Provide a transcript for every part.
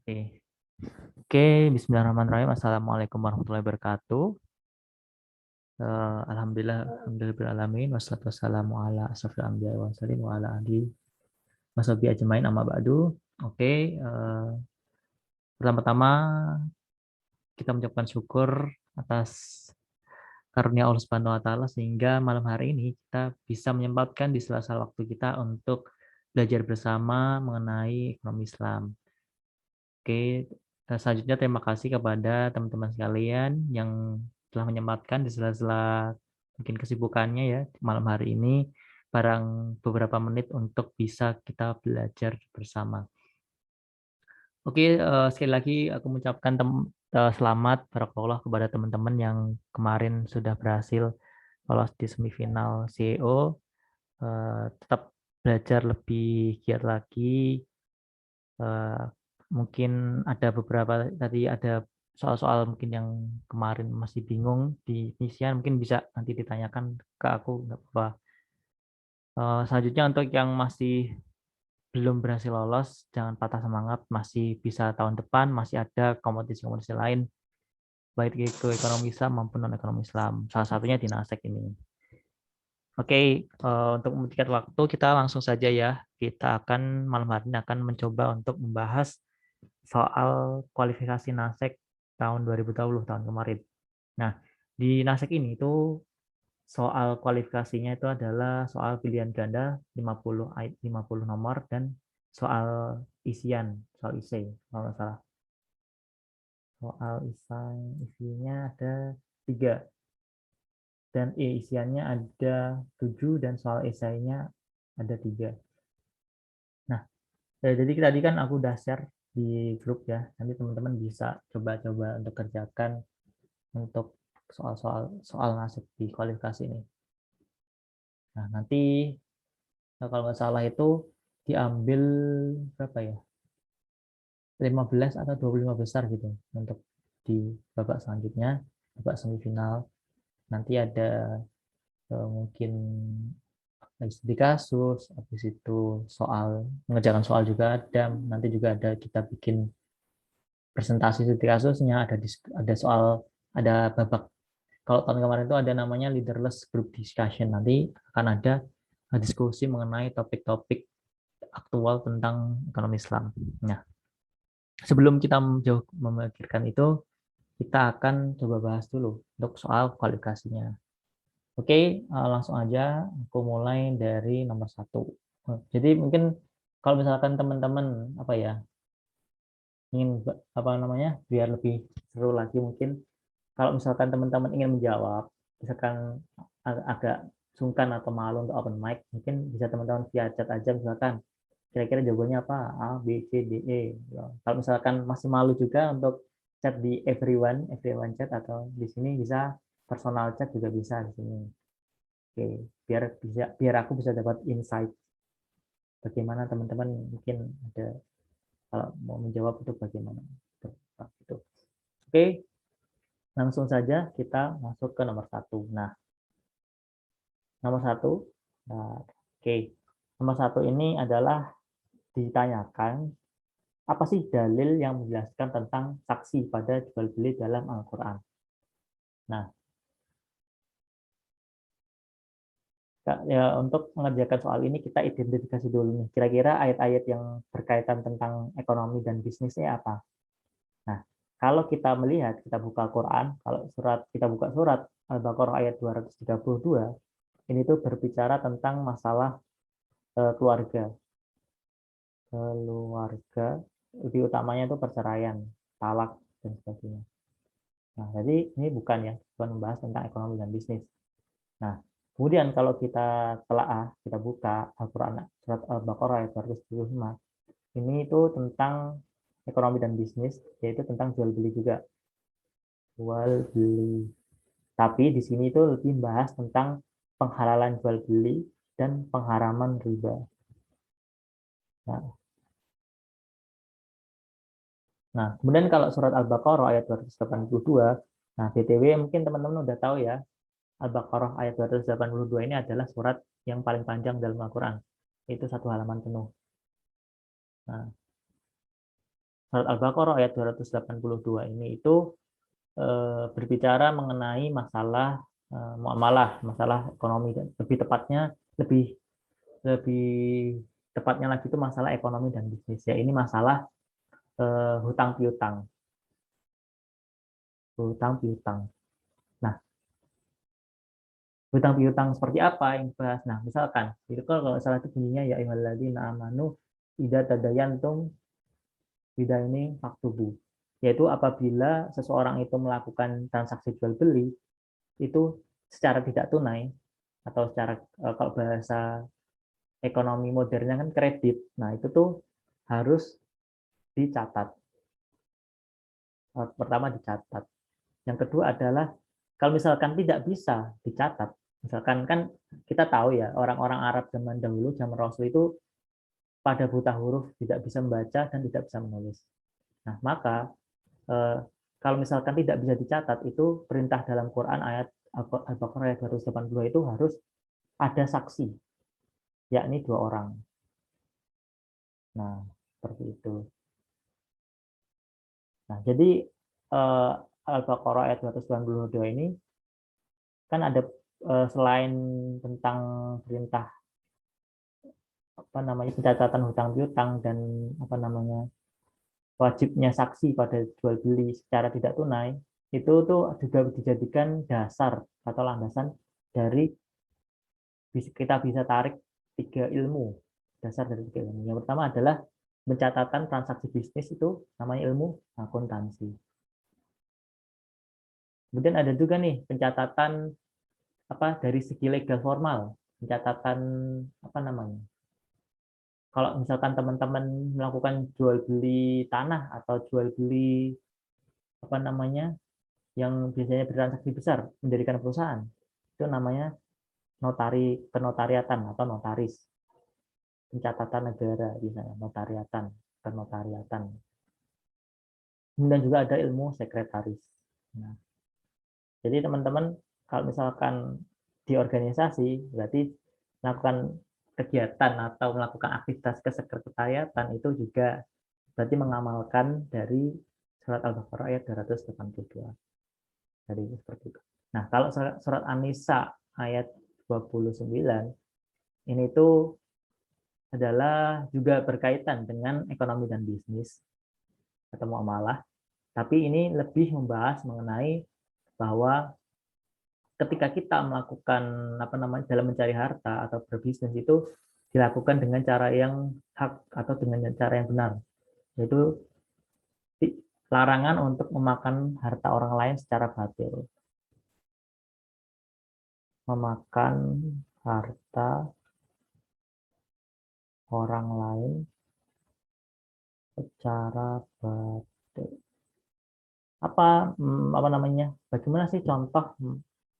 Oke, Bismillahirrahmanirrahim. Assalamualaikum warahmatullahi wabarakatuh. Alhamdulillah, wassalatu wassalamu ala asrofil anbiya wal mursalin wa ala alihi washabihi ajmain amma ba'du. Oke, pertama-tama kita mengucapkan syukur atas karunia Allah Subhanahu wa taala sehingga malam hari ini kita bisa menyempatkan di sela-sela waktu kita untuk belajar bersama mengenai ekonomi Islam. Oke, selanjutnya terima kasih kepada teman-teman sekalian yang telah menyempatkan di sela-sela mungkin kesibukannya ya malam hari ini barang beberapa menit untuk bisa kita belajar bersama. Oke, sekali lagi aku mengucapkan selamat barakallah kepada teman-teman yang kemarin sudah berhasil lolos di semifinal CEO. Tetap belajar lebih giat lagi. Mungkin ada beberapa tadi ada soal-soal mungkin yang kemarin masih bingung di misian mungkin bisa nanti ditanyakan ke aku nggak apa-apa. Selanjutnya untuk yang masih belum berhasil lolos jangan patah semangat, masih bisa tahun depan masih ada kompetisi-kompetisi lain baik itu ekonomi Islam maupun non ekonomi Islam, salah satunya di Nasdaq ini. Oke, untuk mempersingkat waktu kita langsung saja ya, kita akan malam hari ini akan mencoba untuk membahas soal kualifikasi Nasdaq tahun 2020 tahun kemarin. Nah, di Nasdaq ini itu soal kualifikasinya itu adalah soal pilihan ganda 50 nomor dan soal isian, soal isi kalau nggak salah. Soal isinya ada 3 dan isiannya ada 7 dan soal esainya ada 3. Nah, jadi tadi kan aku udah share di grup ya. Nanti teman-teman bisa coba-coba untuk kerjakan untuk soal nasib di kualifikasi ini. Nah, nanti kalau nggak salah itu diambil berapa ya? 15 atau 25 besar gitu untuk di babak selanjutnya, babak semifinal. Nanti ada mungkin studi kasus, habis itu soal mengerjakan soal juga ada, nanti juga ada kita bikin presentasi studi kasusnya, ada soal, ada babak. Kalau tahun kemarin itu ada namanya leaderless group discussion. Nanti akan ada diskusi mengenai topik-topik aktual tentang ekonomi Islam. Nah, sebelum kita jauh memikirkan itu, kita akan coba bahas dulu untuk soal kualifikasinya. Oke, langsung aja aku mulai dari nomor 1. Jadi mungkin kalau misalkan teman-teman apa ya ingin apa namanya biar lebih seru lagi mungkin kalau misalkan teman-teman ingin menjawab, misalkan agak sungkan atau malu untuk open mic, mungkin bisa teman-teman via chat aja misalkan kira-kira jawabannya apa A, B, C, D, E. Kalau misalkan masih malu juga untuk chat di everyone chat atau di sini bisa personal chat juga bisa di sini. Oke, biar aku bisa dapat insight bagaimana teman-teman mungkin ada kalau mau menjawab itu bagaimana. Gitu. Oke, langsung saja kita masuk ke nomor 1. Nah, nomor 1, nah, oke, nomor 1 ini adalah ditanyakan apa sih dalil yang menjelaskan tentang saksi pada jual beli dalam Al-Quran. Nah, ya, untuk mengerjakan soal ini kita identifikasi dulu nih, kira-kira ayat-ayat yang berkaitan tentang ekonomi dan bisnisnya apa. Nah, kalau kita melihat, kita buka Quran, kalau kita buka surat Al-Baqarah ayat 232, ini tuh berbicara tentang masalah keluarga. Keluarga, lebih utamanya itu perceraian, talak, dan sebagainya. Nah, jadi ini bukan membahas tentang ekonomi dan bisnis. Nah, kemudian kalau kita telaah, kita buka Al-Quran surat Al-Baqarah ayat 275, ini itu tentang ekonomi dan bisnis, yaitu tentang jual beli juga. Jual beli. Tapi di sini itu lebih bahas tentang penghalalan jual beli dan pengharaman riba. Nah, kemudian kalau surat Al-Baqarah ayat 282, nah BTW mungkin teman-teman udah tahu ya, Al-Baqarah ayat 282 ini adalah surat yang paling panjang dalam Al-Quran. Itu 1 halaman penuh. Nah, surat Al-Baqarah ayat 282 ini itu berbicara mengenai masalah muamalah, masalah ekonomi, dan lebih tepatnya lebih lebih tepatnya lagi itu masalah ekonomi dan bisnis ya. Ini masalah hutang piutang, hutang piutang. Nah, hutang piutang seperti apa yang dibahas? Nah, misalkan itu kalau salah itu bunyinya ya ayyuhalladzina amanu idza tadayantum bidainin faktubu, yaitu apabila seseorang itu melakukan transaksi jual beli itu secara tidak tunai atau secara kalau bahasa ekonomi modernnya kan kredit. Nah, itu tuh harus dicatat. Pertama dicatat. Yang kedua adalah kalau misalkan tidak bisa dicatat, misalkan kan kita tahu ya orang-orang Arab zaman dahulu, zaman Rasul itu pada buta huruf, tidak bisa membaca dan tidak bisa menulis. Nah, maka kalau misalkan tidak bisa dicatat, itu perintah dalam Quran ayat Al-Baqarah ayat 282 itu harus ada saksi, yakni 2 orang. Nah, seperti itu. Nah, jadi Al-Baqarah ayat 292 ini kan ada selain tentang perintah apa namanya pencatatan hutang piutang dan apa namanya wajibnya saksi pada jual beli secara tidak tunai, itu tuh juga dijadikan dasar atau landasan dari kita bisa tarik 3 ilmu, dasar dari 3 ilmu. Yang pertama adalah pencatatan transaksi bisnis, itu namanya ilmu akuntansi. Kemudian ada juga nih pencatatan apa dari segi legal formal, pencatatan apa namanya, kalau misalkan teman-teman melakukan jual beli tanah atau jual beli apa namanya yang biasanya bertransaksi besar mendirikan perusahaan, itu namanya penotariatan atau notaris. Pencatatan negara misalnya notariatan, penotariatan. Kemudian juga ada ilmu sekretaris. Nah, jadi teman-teman kalau misalkan di organisasi berarti melakukan kegiatan atau melakukan aktivitas kesekretariatan itu juga berarti mengamalkan dari surat Al-Baqarah ayat 282. Jadi seperti itu. Nah, kalau surat An-Nisa ayat 29 ini itu adalah juga berkaitan dengan ekonomi dan bisnis atau muamalah, tapi ini lebih membahas mengenai bahwa ketika kita melakukan apa namanya dalam mencari harta atau berbisnis itu dilakukan dengan cara yang hak atau dengan cara yang benar, yaitu larangan untuk memakan harta orang lain secara batil, memakan harta orang lain secara batil. Apa namanya? Bagaimana sih contoh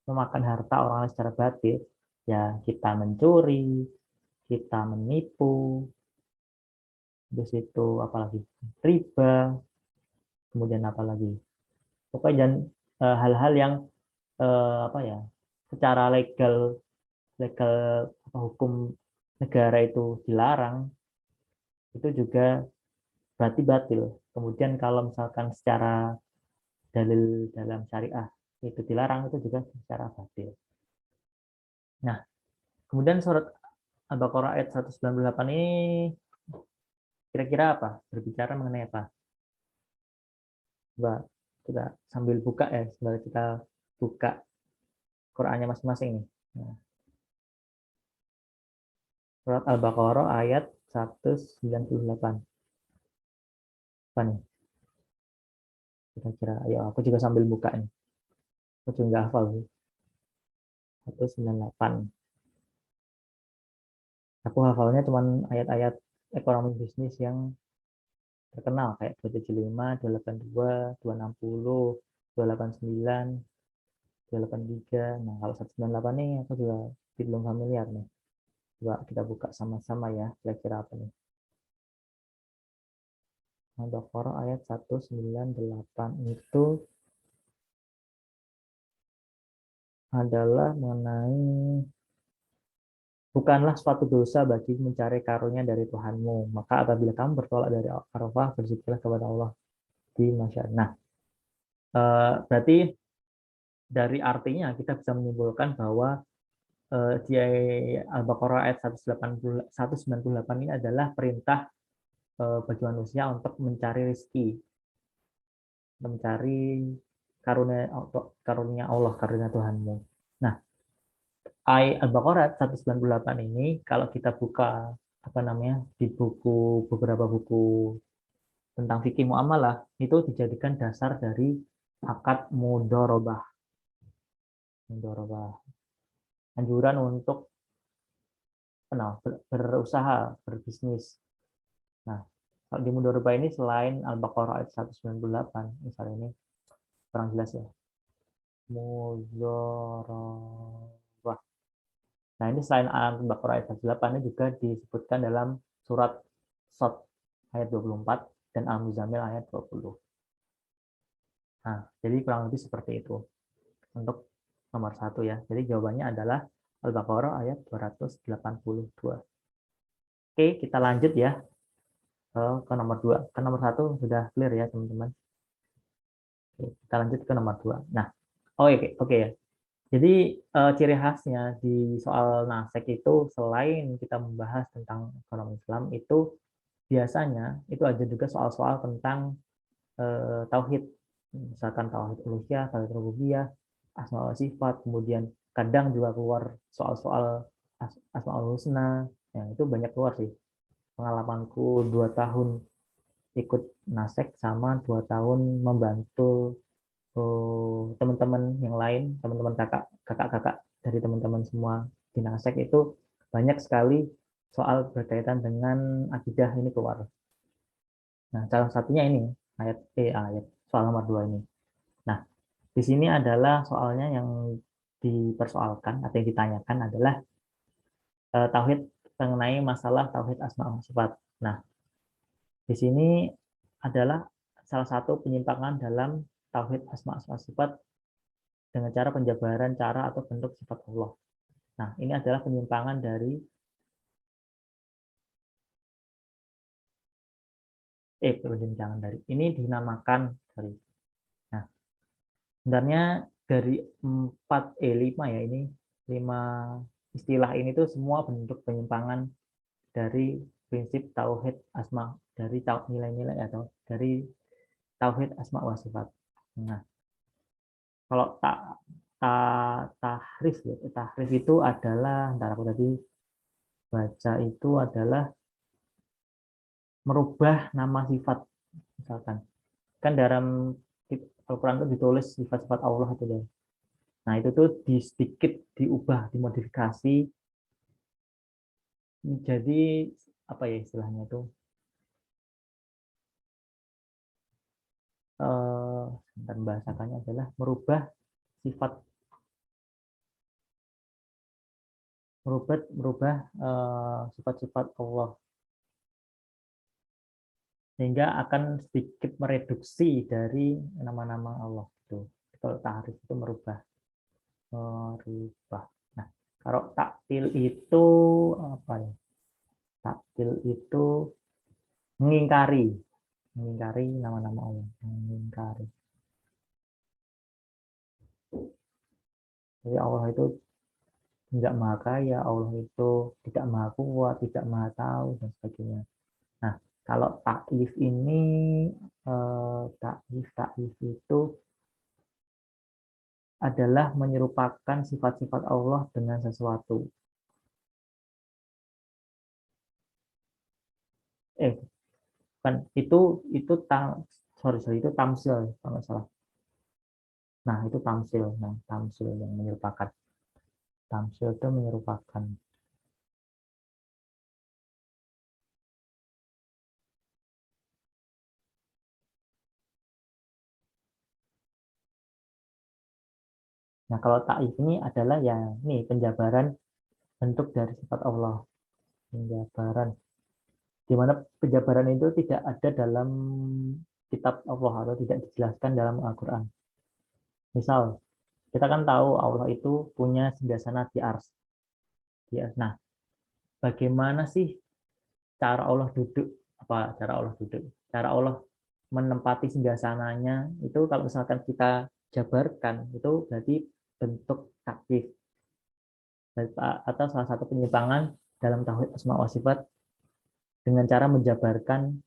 memakan harta orang lain secara batil? Ya, kita mencuri, kita menipu, terus itu apalagi riba, kemudian apalagi pokoknya dan hal-hal yang apa ya secara legal legal apa, hukum negara itu dilarang, itu juga berarti batil. Kemudian kalau misalkan secara dalil dalam syariah itu dilarang, itu juga secara batil. Nah, kemudian surat Al-Baqarah ayat 198 ini kira-kira apa? Berbicara mengenai apa? Coba kita sambil buka ya, sambil kita buka Qurannya masing-masing nih. Nah, surat Al-Baqarah ayat 198. Apa nih? Kira-kira, ayo aku juga sambil buka nih. Aku juga nggak hafal sih. 198. Aku hafalnya cuman ayat-ayat ekonomi bisnis yang terkenal kayak 275, 282, 260, 289, 283. Nah, kalau 198 nih aku juga belum familiar nih. Coba kita buka sama-sama ya, kira-kira apa nih. Al-Baqarah ayat 198 itu adalah mengenai bukanlah suatu dosa bagi mencari karunia dari Tuhanmu. Maka apabila kamu bertolak dari Arafah, berzikirlah kepada Allah di masyarakat. Nah, berarti dari artinya kita bisa menyimpulkan bahwa di Al-Baqarah ayat 198 ini adalah perintah bagi manusia untuk mencari rezeki, mencari karunia karunia Allah, karunia Tuhanmu. Nah, ayat Al-Baqarah 198 ini kalau kita buka apa namanya di beberapa buku tentang fikih muamalah itu dijadikan dasar dari akad mudharabah. Mudharabah. Anjuran untuk berusaha, berbisnis. Nah, kalau di mudharabah ini selain Al-Baqarah ayat 198, misalnya ini kurang jelas ya. Mudharabah. Nah, ini selain Al-Baqarah ayat 198 ini juga disebutkan dalam surat Shad ayat 24 dan Al-Muzammil ayat 20. Nah, jadi kurang lebih seperti itu untuk nomor 1 ya. Jadi jawabannya adalah Al-Baqarah ayat 282. Oke, kita lanjut ya ke nomor 2. Ke nomor 1 sudah clear ya, teman-teman. Oke, kita lanjut ke nomor 2. Nah, oke ya. Jadi ciri khasnya di soal nasek itu selain kita membahas tentang ekonomi Islam itu biasanya itu ada juga soal-soal tentang tauhid, misalkan tauhid uluhiyah, tauhid rububiyah, asma wa sifat, kemudian kadang juga keluar soal-soal asmaul husna, yang itu banyak keluar sih. Pengalamanku 2 tahun ikut nasek sama 2 tahun membantu teman-teman yang lain, teman-teman kakak-kakak dari teman-teman semua di nasek itu banyak sekali soal berkaitan dengan akidah ini keluar. Nah, salah satunya ini ayat soal nomor 2 ini. Nah, di sini adalah soalnya yang dipersoalkan atau yang ditanyakan adalah tauhid mengenai masalah tauhid asma wa sifat. Nah, di sini adalah salah satu penyimpangan dalam tauhid asma wa sifat dengan cara penjabaran cara atau bentuk sifat Allah. Nah, ini adalah penyimpangan dari penyimpangan dari ini dinamakan sorry. Nah, sebenarnya dari 5 ya ini 5 istilah ini tuh semua bentuk penyimpangan dari prinsip tauhid asma, dari nilai-nilai atau dari tauhid asma wa sifat. Nah, kalau tahrif ya, tahrif itu adalah ntar aku tadi baca itu adalah merubah nama sifat, misalkan kan dalam Al-Quran itu ditulis sifat-sifat Allah itu ya. Nah, itu tuh sedikit diubah, dimodifikasi jadi apa ya istilahnya tuh dan bahasakannya adalah merubah sifat merubah sifat-sifat Allah sehingga akan sedikit mereduksi dari nama-nama Allah itu. Kalau tahrif itu merubah. Nah, kalau taktil itu apa ya? Taktil itu mengingkari, mengingkari nama-nama Allah, mengingkari. Jadi Allah itu tidak maha kaya, Allah itu tidak maha kuat, tidak maha tahu dan sebagainya. Nah, kalau taif ini taif itu adalah menyerupakan sifat-sifat Allah dengan sesuatu. Eh, kan itu sorry itu tamsil kalau nggak salah. Nah, itu tamsil. Nah, tamsil yang menyerupakan. Tamsil itu menyerupakan. Nah, kalau taif ini adalah ya ini penjabaran bentuk dari sifat Allah. Penjabaran. Di mana penjabaran itu tidak ada dalam kitab Allah atau tidak dijelaskan dalam Al-Quran. Misal, kita kan tahu Allah itu punya singgasana di ars. Nah, bagaimana sih cara Allah duduk, apa cara Allah duduk, cara Allah menempati singgasananya itu kalau misalkan kita jabarkan itu berarti bentuk taklif atau salah satu penyimpangan dalam tauhid asma wa sifat dengan cara menjabarkan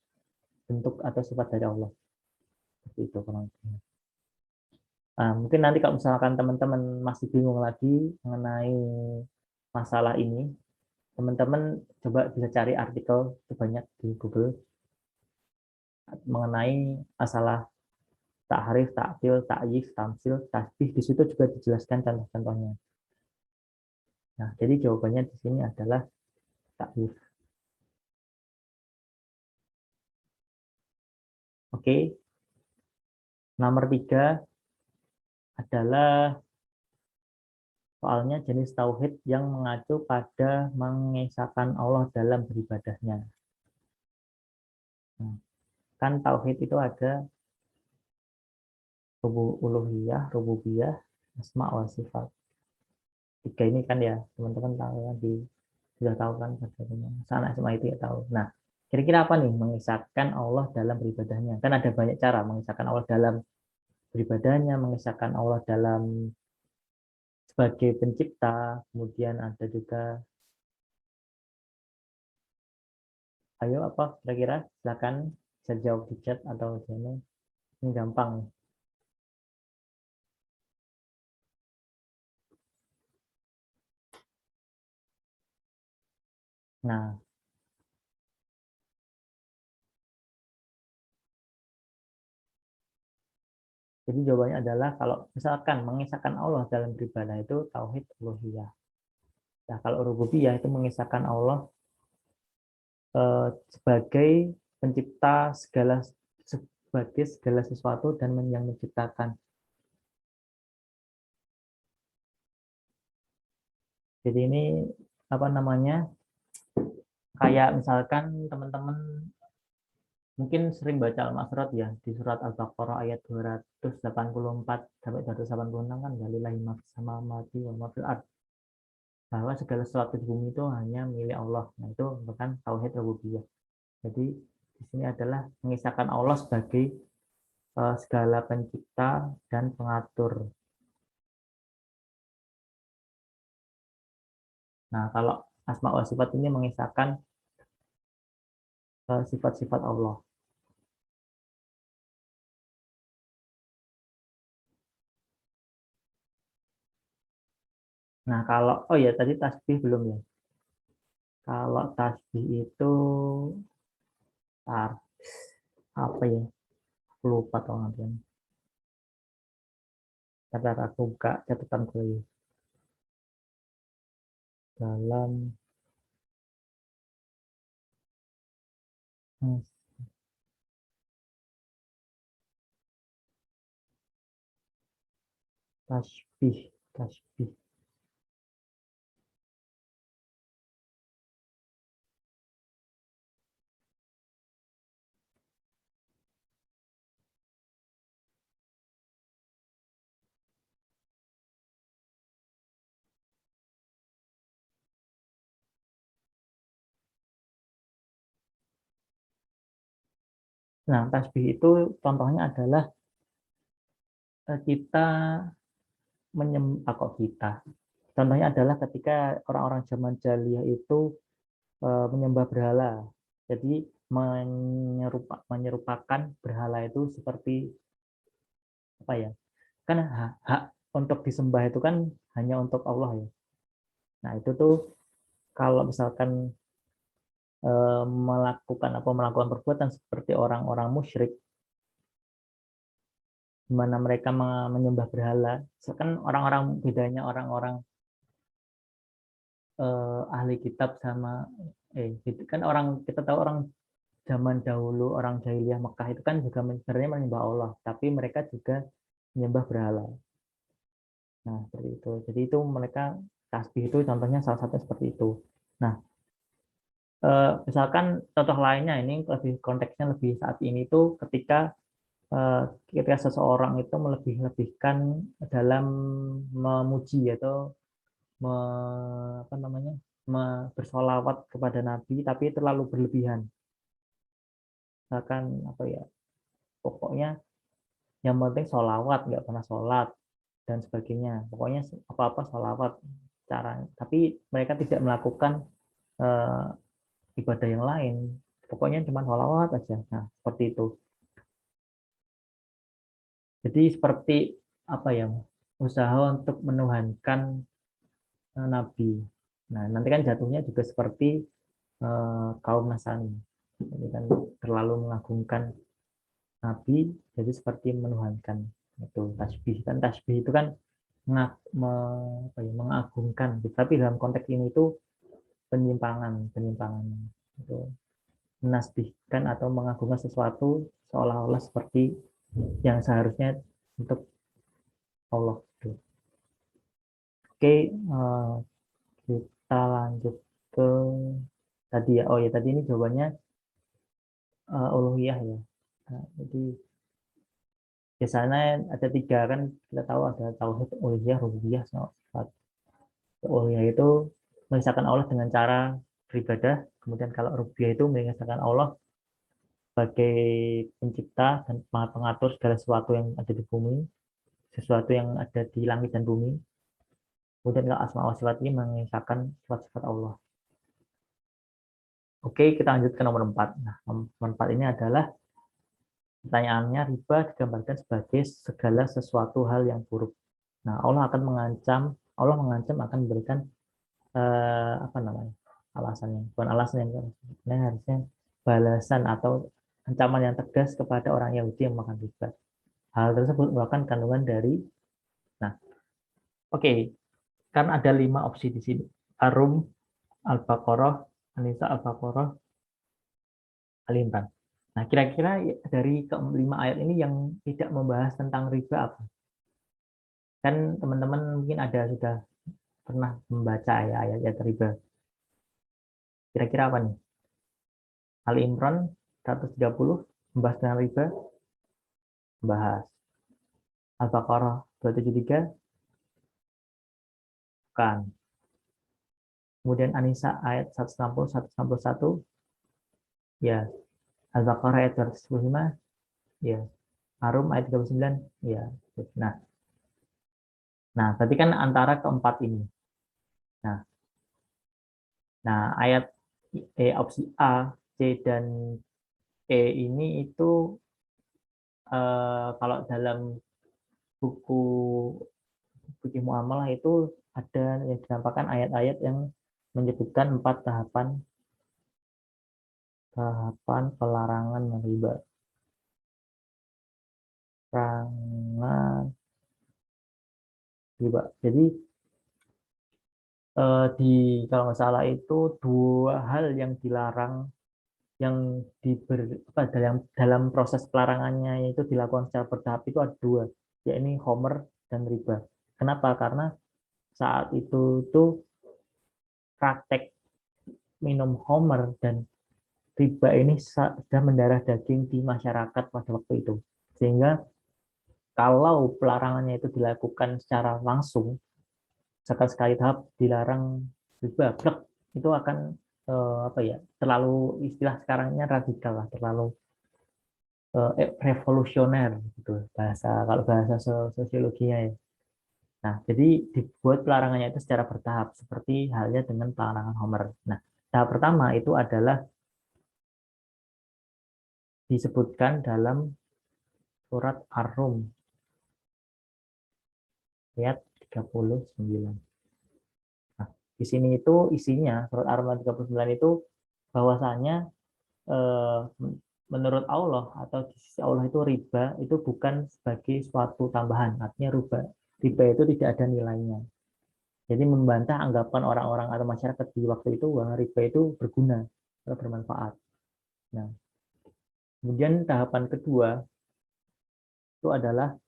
bentuk atau sifat dari Allah. Seperti itu kurang lebihnya. Nah, mungkin nanti kalau misalkan teman-teman masih bingung lagi mengenai masalah ini, teman-teman coba bisa cari artikel sebanyak di Google mengenai masalah tahrif, ta'til, ta'yif, tamsil, tasbih. Di situ juga dijelaskan contoh-contohnya. Nah, jadi jawabannya di sini adalah ta'yif. Oke, nomor 3 adalah soalnya jenis tauhid yang mengacu pada mengesahkan Allah dalam beribadahnya. Nah, kan tauhid itu ada uluhiyah, rububiyah, asma wa sifat. Tiga ini kan ya, teman-teman tahu kan sudah tahu kan bagaimana. Sana semua itu ya tahu. Nah, kira-kira apa nih mengisahkan Allah dalam beribadahnya? Kan ada banyak cara mengisahkan Allah dalam beribadahnya, mengisahkan Allah dalam sebagai pencipta, kemudian ada juga, ayo apa kira-kira? Silakan bisa jawab di chat atau di sini. Ini gampang. Nah, jadi jawabannya adalah kalau misalkan mengisahkan Allah dalam beribadah itu tauhid uluhiyah. Nah, kalau rububiyah itu mengisahkan Allah sebagai pencipta segala sebagai segala sesuatu dan yang menciptakan. Jadi ini apa namanya? Kayak misalkan teman-teman mungkin sering baca Al-Masrat ya di surat Al-Baqarah ayat 284 sampai 286 kan walillahi ma fis samawati wa ma fil ard, bahwa segala sesuatu di bumi itu hanya milik Allah. Nah, itu bukan tauhid rububiyah. Jadi di sini adalah mengisahkan Allah sebagai segala pencipta dan pengatur. Nah, kalau asma wa sifat ini mengisahkan sifat-sifat Allah. Nah, kalau oh ya tadi tasbih belum ya. Kalau tasbih itu tar, apa ya? Aku lupa atau nanti. Tapi aku buka catatan gue dalam hmm, tasbih, tasbih. Nah, tasbih itu contohnya adalah kita menyembah kok kita. Contohnya adalah ketika orang-orang zaman jahiliyah itu menyembah berhala. Jadi menyerupakan berhala itu seperti apa ya? Kan hak untuk disembah itu kan hanya untuk Allah ya. Nah, itu tuh kalau misalkan melakukan perbuatan seperti orang-orang musyrik di mana mereka menyembah berhala. Kan orang-orang bedanya orang-orang ahli kitab sama gitu kan orang kita tahu orang zaman dahulu orang jahiliyah Mekah itu kan juga sebenarnya menyembah Allah, tapi mereka juga menyembah berhala. Nah, seperti itu. Jadi itu mereka tasbih itu contohnya salah satu seperti itu. Nah, misalkan contoh lainnya ini lebih konteksnya lebih saat ini tuh ketika eh, ketika seseorang itu melebih-lebihkan dalam memuji atau me, apa namanya? bersolawat kepada Nabi tapi terlalu berlebihan. Misalkan apa ya, pokoknya yang penting solawat, nggak pernah sholat dan sebagainya. Pokoknya apa-apa solawat cara. Tapi mereka tidak melakukan eh, ibadah yang lain. Pokoknya cuma solawat aja. Nah, seperti itu. Jadi seperti apa ya, usaha untuk menuhankan Nabi. Nah, nanti kan jatuhnya juga seperti kaum Nasrani. Jadi kan terlalu mengagungkan Nabi, jadi seperti menuhankan. Itu tasbih. Kan tasbih itu kan mengagungkan. Tapi dalam konteks ini itu penyimpangan itu menasbihkan atau mengagungkan sesuatu seolah-olah seperti yang seharusnya untuk Allah. Oke, kita lanjut ke tadi ya. Oh ya, tadi ini jawabannya uluhiyah ya. Nah, jadi biasanya ada tiga kan, kita tahu ada tauhid, uluhiyah, rububiyah, sama sifat. Uluhiyah itu mengisahkan Allah dengan cara beribadah. Kemudian kalau rububiyah itu mengisahkan Allah sebagai pencipta dan pengatur segala sesuatu yang ada di bumi, sesuatu yang ada di langit dan bumi. Kemudian kalau asma wa sifat ini mengisahkan sifat-sifat Allah. Oke, kita lanjut ke nomor 4. Nah, nomor 4 ini adalah pertanyaannya, riba digambarkan sebagai segala sesuatu hal yang buruk. Nah, Allah mengancam akan memberikan apa namanya? Alasannya, bukan alasan yang harusnya balasan atau ancaman yang tegas kepada orang Yahudi yang makan riba. Hal tersebut merupakan kandungan dari, nah, oke, kan ada 5 opsi di sini. Arum, Al-Baqarah, An-Nisa, Al-Baqarah, Al-Imran. Nah, kira-kira dari kelima ayat ini yang tidak membahas tentang riba apa? Kan teman-teman mungkin ada sudah pernah membaca ya ayat-ayat riba. Kira-kira apa nih? Al-Imran 130 membahas tentang riba, membahas. Al-Baqarah 273 bukan. Kemudian An-Nisa ayat 160 161 ya. Al-Baqarah ayat 215 ya. Arum ayat 39 ya. Nah, berarti kan antara keempat ini. Nah, ayat opsi A, C dan E ini itu kalau dalam buku fikih muamalah itu ada yang dinampakkan ayat-ayat yang menyebutkan 4 tahapan pelarangan riba. Pelarangan riba. Jadi di kalau nggak salah itu 2 hal yang dilarang yang dalam proses pelarangannya itu dilakukan secara bertahap itu ada 2, yakni Homer dan riba. Kenapa? Karena saat itu tuh praktek minum Homer dan riba ini sudah mendarah daging di masyarakat pada waktu itu. Sehingga kalau pelarangannya itu dilakukan secara langsung, sekali tahap dilarang riba, itu akan apa ya, terlalu, istilah sekarangnya radikal lah, terlalu revolusioner gitu bahasa, kalau bahasa sosiologinya ya. Nah, jadi dibuat pelarangannya itu secara bertahap seperti halnya dengan pelarangan Homer. Nah, tahap pertama itu adalah disebutkan dalam surat Ar-Rum ayat 39. Nah, di sini itu isinya surat Ar-Rum ayat 39 itu bahwasanya eh, menurut Allah atau di sisi Allah itu riba itu bukan sebagai suatu tambahan. Artinya riba itu tidak ada nilainya. Jadi membantah anggapan orang-orang atau masyarakat di waktu itu bahwa riba itu berguna atau bermanfaat. Nah, kemudian tahapan kedua itu adalah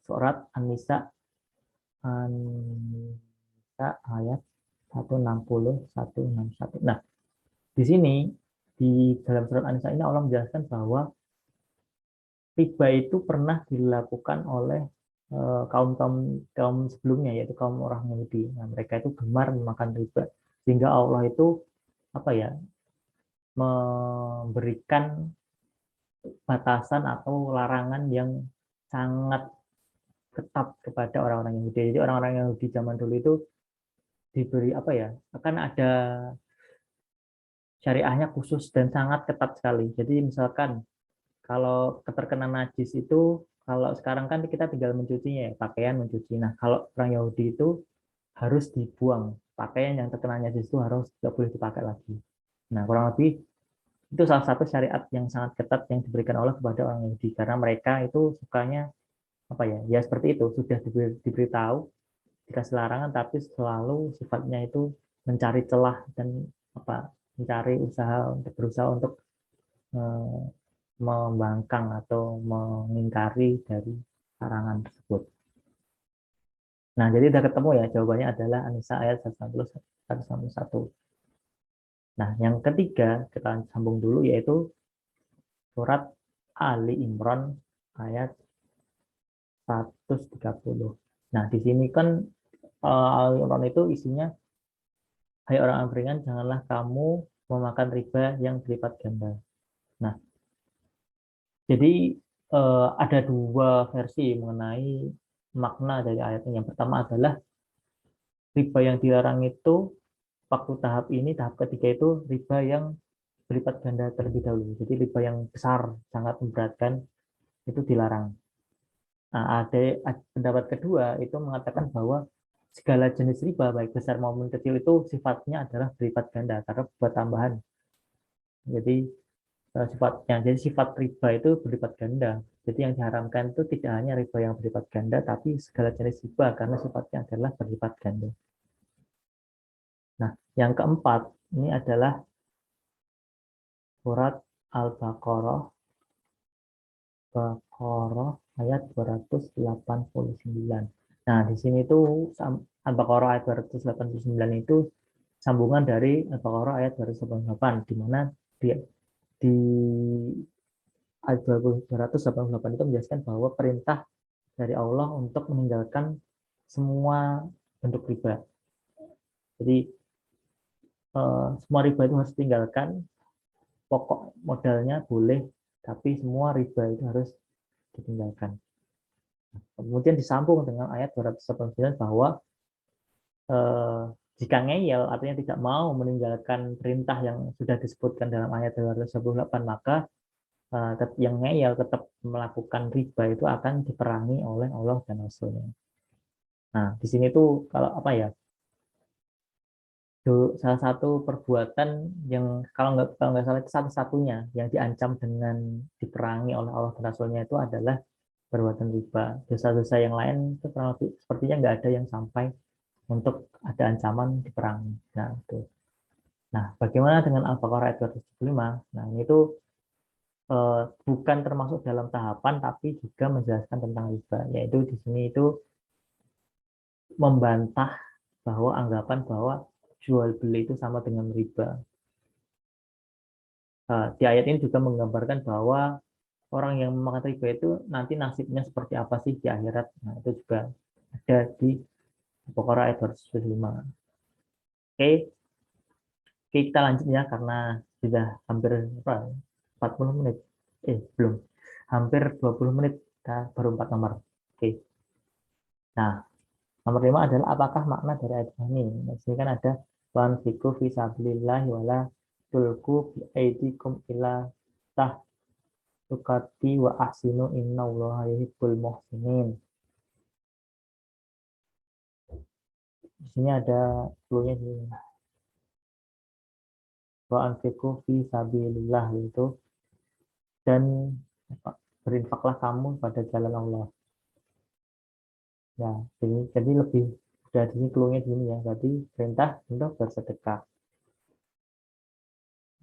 surat An-Nisa ayat 160 161. Nah, di sini di dalam surat An-Nisa ini Allah menjelaskan bahwa riba itu pernah dilakukan oleh kaum kaum kaum sebelumnya, yaitu kaum orang Yahudi. Nah, mereka itu gemar memakan riba, sehingga Allah itu apa ya, memberikan batasan atau larangan yang sangat ketat kepada orang-orang Yahudi. Jadi orang-orang Yahudi zaman dulu itu diberi apa ya, akan ada syariahnya khusus dan sangat ketat sekali. Jadi misalkan kalau terkena najis itu, kalau sekarang kan kita tinggal mencucinya ya, pakaian mencuci. Nah, kalau orang Yahudi itu harus dibuang. Pakaian yang terkena najis itu harus tidak boleh dipakai lagi. Nah, kurang lebih itu salah satu syariat yang sangat ketat yang diberikan Allah kepada orang Yahudi, karena mereka itu sukanya apa ya, ya seperti itu, sudah diberitahu dikasih larangan tapi selalu sifatnya itu mencari celah dan apa, mencari usaha untuk berusaha untuk eh, membangkang atau mengingkari dari larangan tersebut. Nah, jadi udah ketemu ya, jawabannya adalah An-Nisa ayat 191. Nah, yang ketiga kita sambung dulu, yaitu surat Ali Imran ayat 130. Nah, di sini kan Ali Imran itu isinya, hai orang beriman, janganlah kamu memakan riba yang berlipat ganda. Nah, jadi ada dua versi mengenai makna dari ayat ini. Yang pertama adalah riba yang dilarang itu waktu tahap ini, tahap ketiga itu riba yang berlipat ganda terlebih dahulu. Jadi riba yang besar, sangat memberatkan itu dilarang. Nah, ada pendapat kedua itu mengatakan bahwa segala jenis riba baik besar maupun kecil itu sifatnya adalah berlipat ganda karena buat tambahan. Jadi sifatnya, jadi sifat riba itu berlipat ganda. Jadi yang diharamkan itu tidak hanya riba yang berlipat ganda, tapi segala jenis riba karena sifatnya adalah berlipat ganda. Nah, yang keempat ini adalah surat Al-Baqarah, Baqarah ayat 289. Nah, di sini tuh Al-Baqarah ayat 289 itu sambungan dari Al-Baqarah ayat 288, di mana di ayat 288 itu menjelaskan bahwa perintah dari Allah untuk meninggalkan semua bentuk riba. Jadi semua riba itu harus ditinggalkan, pokok modalnya boleh, tapi semua riba itu harus ditinggalkan. Kemudian disambung dengan ayat 289 bahwa eh, jika ngeyel, artinya tidak mau meninggalkan perintah yang sudah disebutkan dalam ayat 218, maka yang ngeyel tetap melakukan riba itu akan diperangi oleh Allah dan Rasulnya. Nah, di sini tuh kalau apa ya, salah satu perbuatan yang kalau nggak salah itu satu-satunya yang diancam dengan diperangi oleh Allah dan Rasulnya itu adalah perbuatan riba. Dosa-dosa yang lain itu sepertinya nggak ada yang sampai untuk ada ancaman diperangi. Nah, itu. Nah, bagaimana dengan Al-Baqarah ayat 275? Nah, ini itu bukan termasuk dalam tahapan, tapi juga menjelaskan tentang riba. Yaitu di sini itu membantah bahwa anggapan bahwa jual beli itu sama dengan riba. Di ayat ini juga menggambarkan bahwa orang yang memakan riba itu nanti nasibnya seperti apa sih di akhirat. Nah, itu juga ada di Al-Baqarah ayat 275. Oke, oke, kita lanjut ya karena sudah hampir apa, 40 menit. Belum. Hampir 20 menit. Kita baru 4 nomor. Oke. Nah, nomor 5 adalah apakah makna dari ayat ini? Nah, sini kan ada wanfiku fi sabilillah wala tulku bi aidikum ila tahtukati wa ahsinu innallaha yuhibbul muhsinin. Di sini ada clue-nya di sini. Wanfiku fi sabilillah itu, dan berinfaklah kamu pada jalan Allah. Ya, jadi lebih dari sini clue-nya di sini ya. Berarti perintah untuk bersedekah.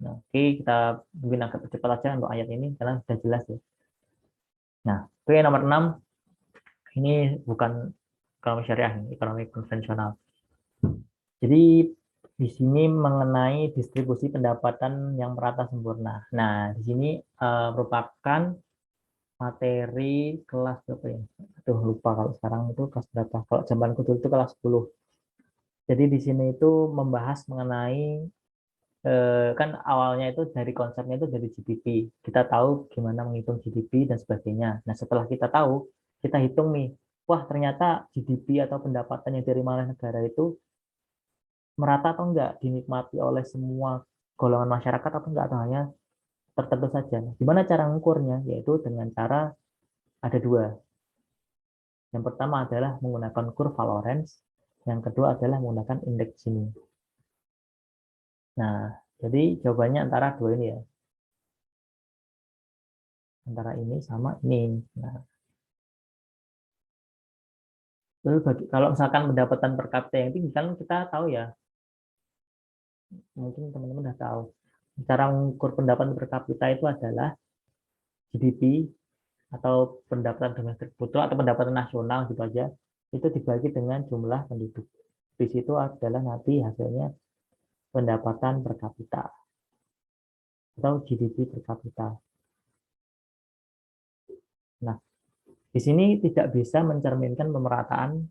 Nah, oke, kita mungkin agak cepat aja untuk ayat ini karena sudah jelas ya. Nah, oke, nomor 6 ini bukan ekonomi syariah, ini ekonomi konvensional. Jadi di sini mengenai distribusi pendapatan yang merata sempurna. Nah, di sini merupakan materi kelas berapa ya? Aduh, lupa kalau sekarang itu kelas berapa. Kalau zamanku dulu itu kelas 10. Jadi di sini itu membahas mengenai kan awalnya itu dari konsepnya itu dari GDP. Kita tahu gimana menghitung GDP dan sebagainya. Nah, setelah kita tahu, kita hitung nih, wah ternyata GDP atau pendapatan yang dari mana negara itu merata atau enggak, dinikmati oleh semua golongan masyarakat atau enggak, atau hanya tertentu saja. Gimana cara mengukurnya? Yaitu dengan cara ada dua. Yang pertama adalah menggunakan kurva Lorenz, yang kedua adalah menggunakan indeks Gini. Nah, jadi jawabannya antara dua ini ya, antara ini sama ini. Nah, terus kalau misalkan pendapatan per kapita yang tinggi, kan kita tahu ya, mungkin teman-teman sudah tahu, cara mengukur pendapatan per kapita itu adalah GDP atau pendapatan domestik bruto atau pendapatan nasional gitu aja, itu dibagi dengan jumlah penduduk. Di situ adalah nanti hasilnya pendapatan per kapita atau GDP per kapita. Nah, di sini tidak bisa mencerminkan pemerataan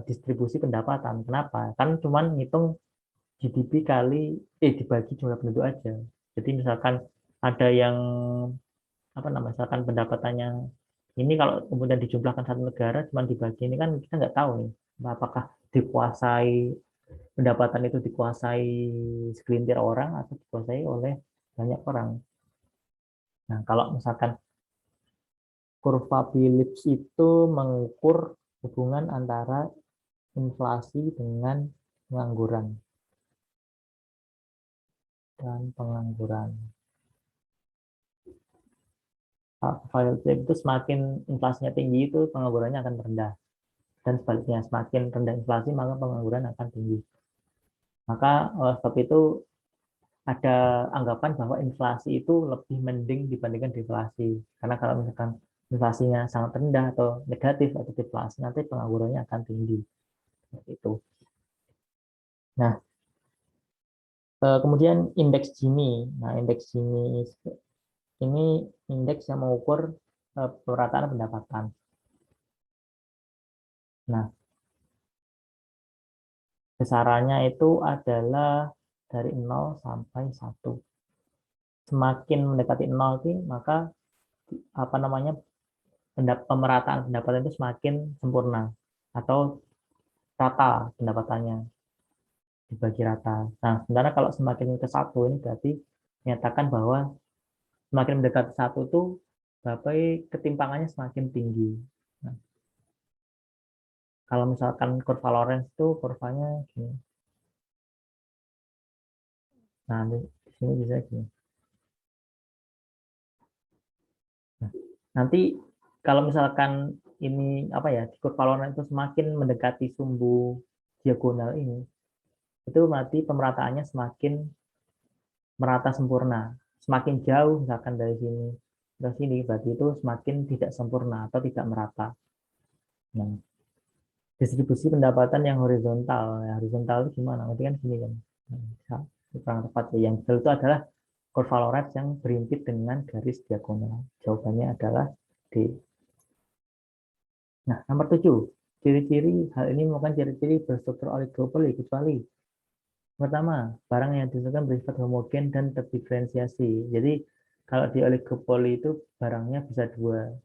distribusi pendapatan. Kenapa? Kan cuma ngitung GDP kali dibagi jumlah penduduk aja. Jadi misalkan ada yang apa namanya, misalkan pendapatannya ini kalau kemudian dijumlahkan satu negara cuma dibagi, ini kan kita nggak tahu nih apakah dikuasai, pendapatan itu dikuasai segelintir orang atau dikuasai oleh banyak orang. Nah, kalau misalkan kurva Phillips itu mengukur hubungan antara inflasi dengan pengangguran dan pengangguran. Kurva itu semakin inflasinya tinggi itu penganggurannya akan rendah, dan sebaliknya semakin rendah inflasi maka pengangguran akan tinggi. Maka sebab itu ada anggapan bahwa inflasi itu lebih mending dibandingkan deflasi. Karena kalau misalkan inflasinya sangat rendah atau negatif atau deflasi, nanti penganggurannya akan tinggi. Seperti itu. Nah, kemudian indeks Gini. Nah, indeks Gini ini indeks yang mengukur pemerataan pendapatan. Nah, besarannya itu adalah dari 0 sampai 1. Semakin mendekati 0 maka apa namanya, pemerataan pendapatan itu semakin sempurna atau rata pendapatannya, dibagi rata. Nah, sementara kalau semakin ke 1 ini berarti menyatakan bahwa semakin mendekati 1 itu berapa ketimpangannya semakin tinggi. Nah, kalau misalkan kurva Lorenz itu kurvanya gini. Nah, di sini bisa gini. Nah, nanti kalau misalkan ini apa ya, kurva Lorenz itu semakin mendekati sumbu diagonal ini, itu berarti pemerataannya semakin merata sempurna. Semakin jauh misalkan dari sini ke sini, berarti itu semakin tidak sempurna atau tidak merata. Nah, distribusi pendapatan yang horizontal, ya, horizontal itu gimana? Nanti kan gini kan. Nah, kurang tepat ya. Yang betul itu adalah kurva Lorenz yang berimpit dengan garis diagonal. Jawabannya adalah D. Nah, nomor 7. Ciri-ciri hal ini merupakan ciri-ciri berstruktur oligopoli kecuali pertama, barang yang dihasilkan bersifat homogen dan terdiferensiasi. Jadi, kalau di oligopoli itu barangnya bisa dua,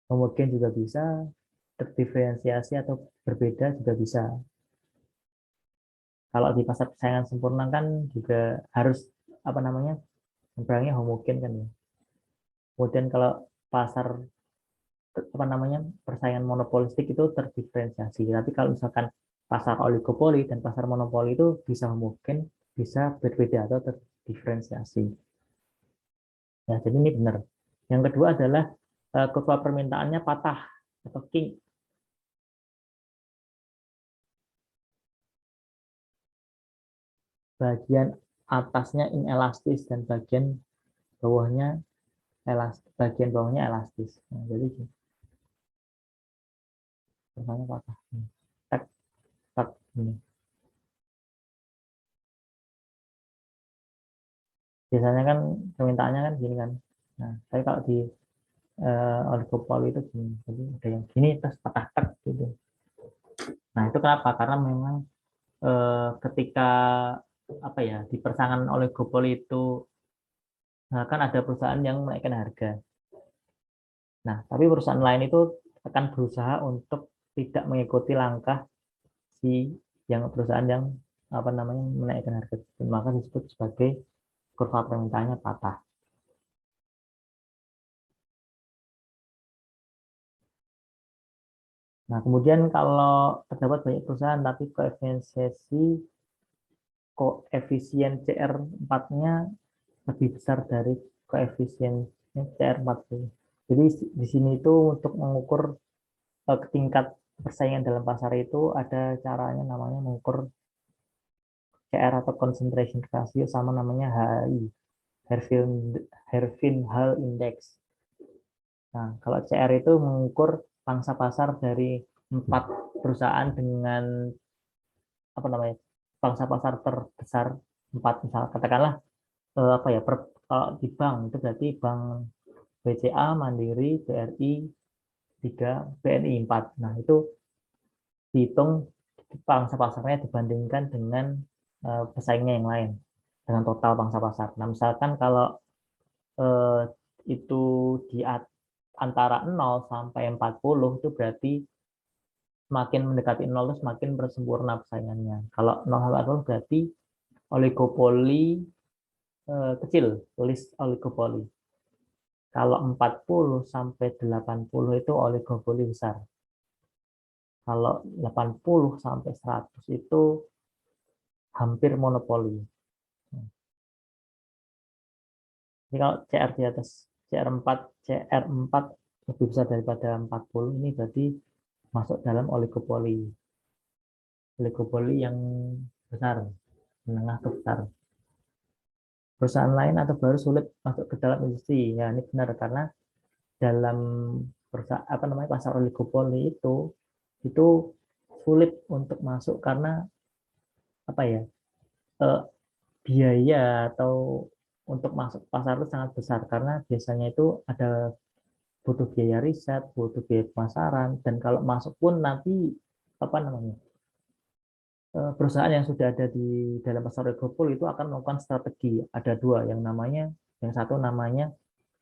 homogen juga bisa, terdiferensiasi atau berbeda juga bisa. Kalau di pasar persaingan sempurna kan juga harus apa namanya, barangnya homogen kan ya. Kemudian kalau pasar apa namanya, persaingan monopolistik itu terdiferensiasi. Tapi kalau misalkan pasar oligopoli dan pasar monopoli itu bisa homogen, bisa berbeda atau terdiferensiasi. Ya, jadi ini benar. Yang kedua adalah kurva permintaannya patah atau kink. Bagian atasnya inelastis dan bawahnya bagian bawahnya elastis. Nah, jadi kurvanya patah. Tak, tak, ini. Biasanya kan permintaannya kan gini kan. Nah, tapi kalau di oligopoli itu gini. Jadi ada yang gini terus patah tek gitu. Nah, itu kenapa? Karena memang ketika apa ya di persaingan oligopoli itu kan ada perusahaan yang menaikkan harga. Nah, tapi perusahaan lain itu akan berusaha untuk tidak mengikuti langkah si yang perusahaan yang apa namanya menaikkan harga. Maka disebut sebagai kurva permintaannya patah. Nah, kemudian kalau terdapat banyak perusahaan tapi koefisien CR4-nya lebih besar dari koefisien CR40. Jadi di sini itu untuk mengukur tingkat persaingan dalam pasar itu ada caranya namanya mengukur CR atau concentration ratio sama namanya HI, Herfindahl Index. Nah, kalau CR itu mengukur pangsa pasar dari 4 perusahaan dengan apa namanya pangsa pasar terbesar 4, misal katakanlah apa ya kalau di bank itu berarti bank BCA, Mandiri, BRI 3, BNI 4. Nah, itu dihitung pangsa pasarnya dibandingkan dengan pesaingnya yang lain dengan total pangsa pasar. Nah, misalkan kalau eh, itu di antara 0 sampai 40 itu berarti semakin mendekati 0 itu semakin bersempurna persaingannya. Kalau 0 sampai 40 berarti oligopoli kecil, list oligopoli. Kalau 40 sampai 80 itu oligopoli besar. Kalau 80 sampai 100 itu hampir monopoli. Jadi kalau CR di atas CR4 lebih besar daripada 40 ini berarti masuk dalam oligopoli. Oligopoli yang besar, menengah ke besar. Perusahaan lain atau baru sulit masuk ke dalam industri. Ya, ini benar karena dalam perusahaan apa namanya pasar oligopoli itu sulit untuk masuk karena apa ya? Eh, biaya atau untuk masuk pasar itu sangat besar karena biasanya itu ada butuh biaya riset, butuh biaya pemasaran, dan kalau masuk pun nanti apa namanya perusahaan yang sudah ada di dalam pasar oligopoli itu akan melakukan strategi. Ada dua, yang satu namanya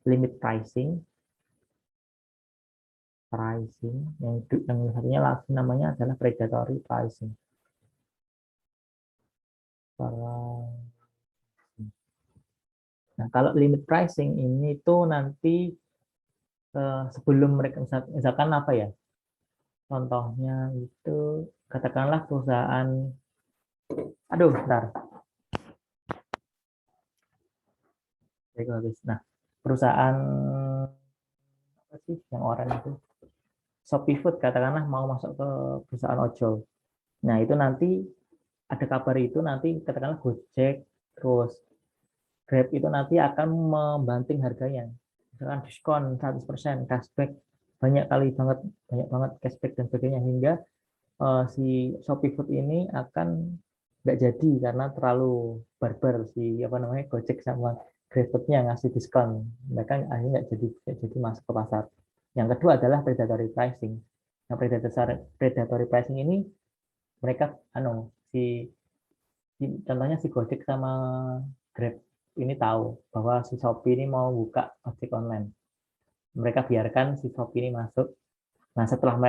limit pricing, yang satunya lagi namanya adalah predatory pricing. Nah, kalau limit pricing ini tuh nanti sebelum mereka misalkan apa ya? Contohnya itu katakanlah perusahaan, aduh, bentar, habis. Nah, perusahaan apa sih yang orang itu Shopee Food katakanlah mau masuk ke perusahaan ojol. Nah, itu nanti ada kabar itu nanti katakanlah Gojek terus Grab itu nanti akan membanting harganya. Misalkan diskon 100%, cashback banyak banget cashback dan sebagainya hingga si Shopee Food ini akan nggak jadi karena terlalu barbar si apa namanya Gojek sama GrabFood-nya ngasih diskon. Mereka akhirnya nggak jadi masuk ke pasar. Yang kedua adalah predatory pricing. Nah, predatory pricing ini mereka contohnya si Gojek sama Grab ini tahu bahwa si Shopee ini mau buka ojek online. Mereka biarkan si Shopee ini masuk. Nah, setelah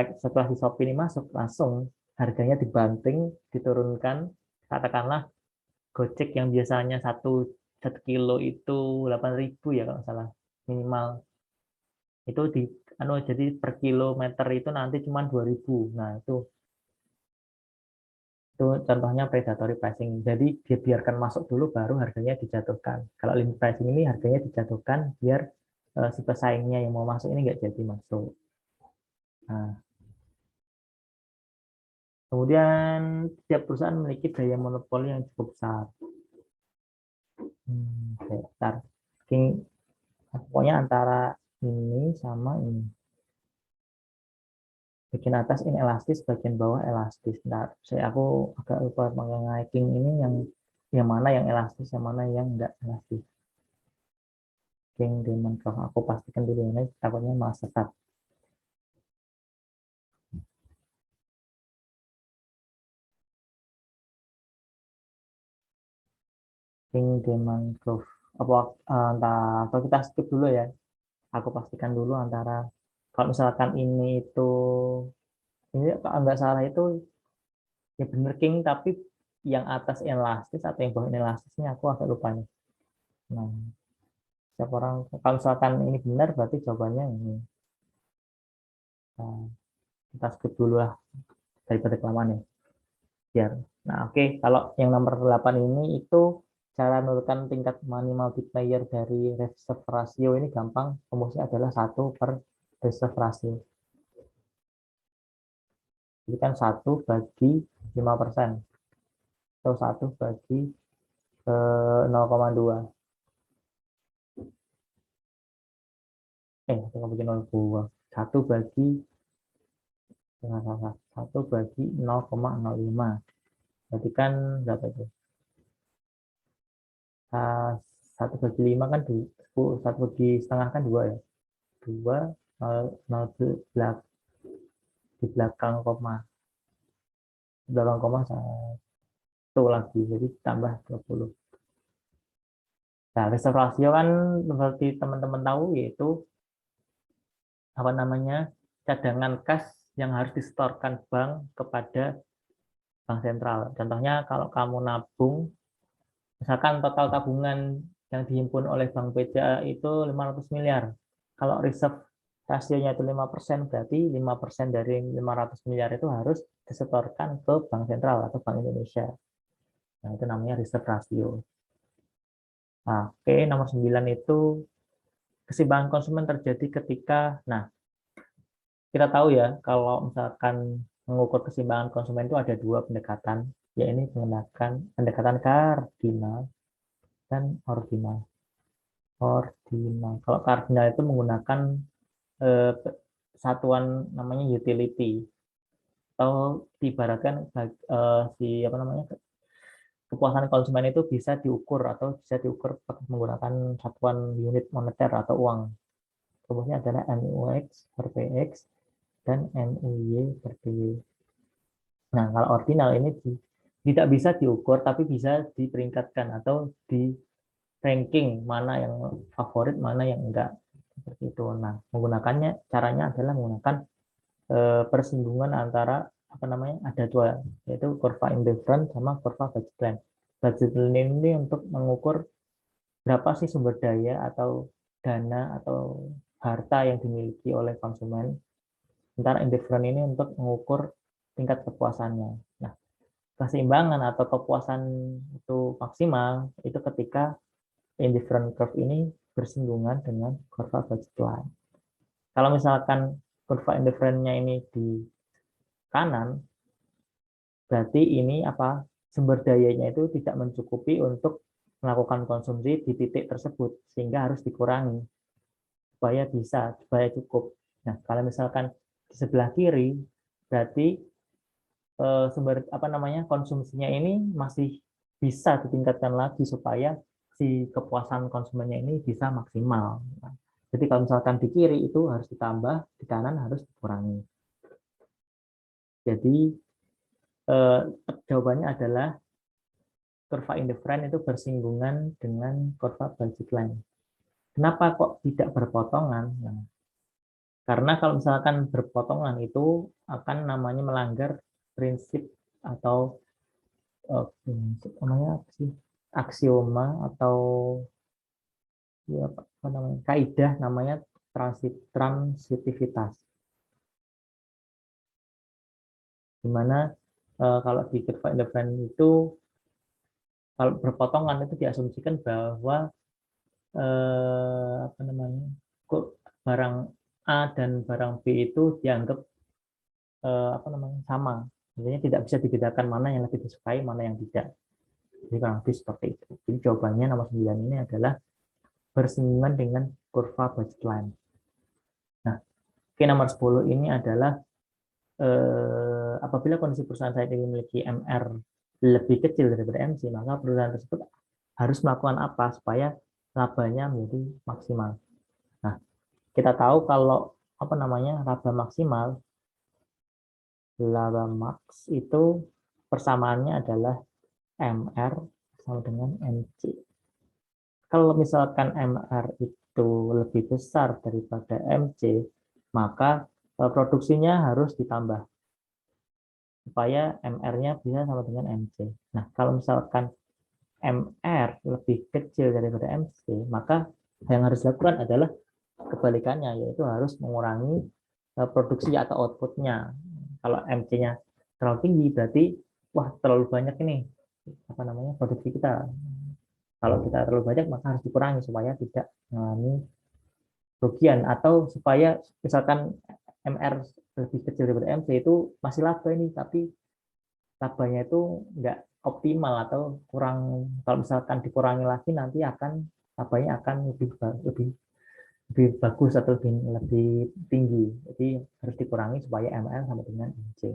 si Shopee ini masuk, langsung harganya dibanting, diturunkan. Katakanlah Gojek yang biasanya satu kilo itu 8.000 ya kalau salah minimal. Itu jadi per kilometer itu nanti cuma 2.000. Nah, itu contohnya predatory pricing. Jadi dia biarkan masuk dulu baru harganya dijatuhkan. Kalau limit pricing ini harganya dijatuhkan biar si pesaingnya yang mau masuk ini nggak jadi masuk. Nah, kemudian setiap perusahaan memiliki daya monopoli yang cukup besar. Bentar. Pokoknya antara ini sama ini. Bagian atas ini elastis, bagian bawah elastis. Nah, aku agak lupa mengenai ini yang mana yang elastis, yang mana yang enggak elastis. King Diamond Curve. Aku pastikan dulu ini takutnya malah sesat. King Diamond Curve. Apa atau kita skip dulu ya? Aku pastikan dulu antara kalau misalkan ini kalau nggak salah itu ya bener King, tapi yang atas elastis atau yang bawah elastisnya aku agak lupa nih. Nah, setiap orang kalau misalkan ini benar berarti jawabannya ini. Nah, kita skip dulu lah daripada kelamaan ya. Biar. Nah, oke, kalau yang nomor 8 ini itu cara menurunkan tingkat money multiplier dari reserve ratio ini gampang. Rumusnya adalah 1/reserve ratio. Jadi kan 1/5%. Atau 1/0,2. 0,2. 1/0,05. Berarti kan berapa itu? 1/5 kan 1/setengah kan 2 ya. 2, 0, di belakang koma. Di belakang koma 1 lagi. Jadi tambah 20. Nah, reserve ratio kan seperti teman-teman tahu yaitu apa namanya cadangan kas yang harus disetorkan bank kepada bank sentral. Contohnya kalau kamu nabung, misalkan total tabungan yang dihimpun oleh Bank BCA itu 500 miliar. Kalau reserve rasionya itu 5%, berarti 5% dari 500 miliar itu harus disetorkan ke Bank Sentral atau Bank Indonesia. Nah, itu namanya reserve rasio. Nah, oke, nomor 9 itu keseimbangan konsumen terjadi ketika, nah, kita tahu ya, kalau misalkan mengukur keseimbangan konsumen itu ada dua pendekatan, yaitu menggunakan pendekatan kardinal dan ordinal. Ordinal. Kalau kardinal itu menggunakan eh, satuan namanya utility, atau diibaratkan si apa namanya kepuasan konsumen itu bisa diukur atau bisa diukur menggunakan satuan unit moneter atau uang. Rumusnya adalah MUX per PX dan MUY per PY. Nah, kalau ordinal ini tidak bisa diukur tapi bisa diperingkatkan atau di ranking mana yang favorit, mana yang enggak. Seperti itu. Nah, menggunakannya caranya adalah menggunakan persinggungan antara apa namanya ada dua, yaitu kurva indifferent sama kurva budget line. Budget line ini untuk mengukur berapa sih sumber daya atau dana atau harta yang dimiliki oleh konsumen. Sementara indifferent ini untuk mengukur tingkat kepuasannya. Nah, keseimbangan atau kepuasan itu maksimal itu ketika indifferent curve ini bersinggungan dengan kurva budget line. Kalau misalkan kurva indifferentnya ini di kanan, berarti ini apa sumber dayanya itu tidak mencukupi untuk melakukan konsumsi di titik tersebut sehingga harus dikurangi supaya cukup. Nah, kalau misalkan di sebelah kiri berarti sumber apa namanya konsumsinya ini masih bisa ditingkatkan lagi supaya si kepuasan konsumennya ini bisa maksimal. Nah, jadi kalau misalkan di kiri itu harus ditambah, di kanan harus dikurangi. Jadi eh, jawabannya adalah kurva indifferent itu bersinggungan dengan kurva budget line. Kenapa kok tidak berpotongan? Nah, karena kalau misalkan berpotongan itu akan namanya melanggar prinsip atau prinsip namanya apa sih? Aksioma atau ya, apa namanya? Kaidah namanya transitivitas. Dimana kalau di kurva indifferent itu kalau berpotongan itu diasumsikan bahwa apa namanya kok barang A dan barang B itu dianggap apa namanya sama, artinya tidak bisa dibedakan mana yang lebih disukai mana yang tidak. Jadi kurang lebih seperti itu. Jadi jawabannya nomor 9 ini adalah bersinggungan dengan kurva budget line. Nah, oke, nomor 10 ini adalah apabila kondisi perusahaan saya ini memiliki MR lebih kecil daripada MC, maka perusahaan tersebut harus melakukan apa supaya labanya menjadi maksimal. Nah, kita tahu kalau apa namanya laba maksimal, laba max itu persamaannya adalah MR sama dengan MC. Kalau misalkan MR itu lebih besar daripada MC, maka produksinya harus ditambah supaya MR-nya bisa sama dengan MC. Nah, kalau misalkan MR lebih kecil daripada MC, maka yang harus dilakukan adalah kebalikannya, yaitu harus mengurangi produksi atau outputnya. Kalau MC-nya terlalu tinggi, berarti wah terlalu banyak ini apa namanya produksi kita. Kalau kita terlalu banyak, maka harus dikurangi supaya tidak mengalami kerugian, atau supaya misalkan MR lebih kecil daripada MC itu masih laba ini, tapi labanya itu nggak optimal atau kurang. Kalau misalkan dikurangi lagi nanti akan labanya akan lebih lebih bagus atau lebih tinggi. Jadi harus dikurangi supaya ML sama dengan MC.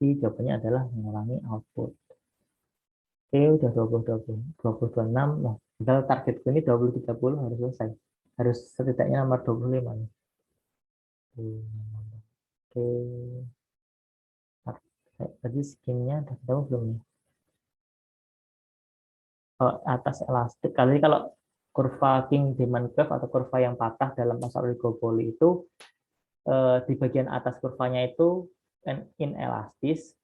Jadi jawabannya adalah mengurangi output. Oke, udah 20, 20, 20, 26. Nah, padahal targetku ini 20, 30 harus selesai. Harus setidaknya nomor 25 nih. Oke, tadi skinnya udah ketemu belum nih? Oh, atas elastik. Kali ini kalau kurva King demand curve atau kurva yang patah dalam pasar oligopoli itu di bagian atas kurvanya itu inelastis,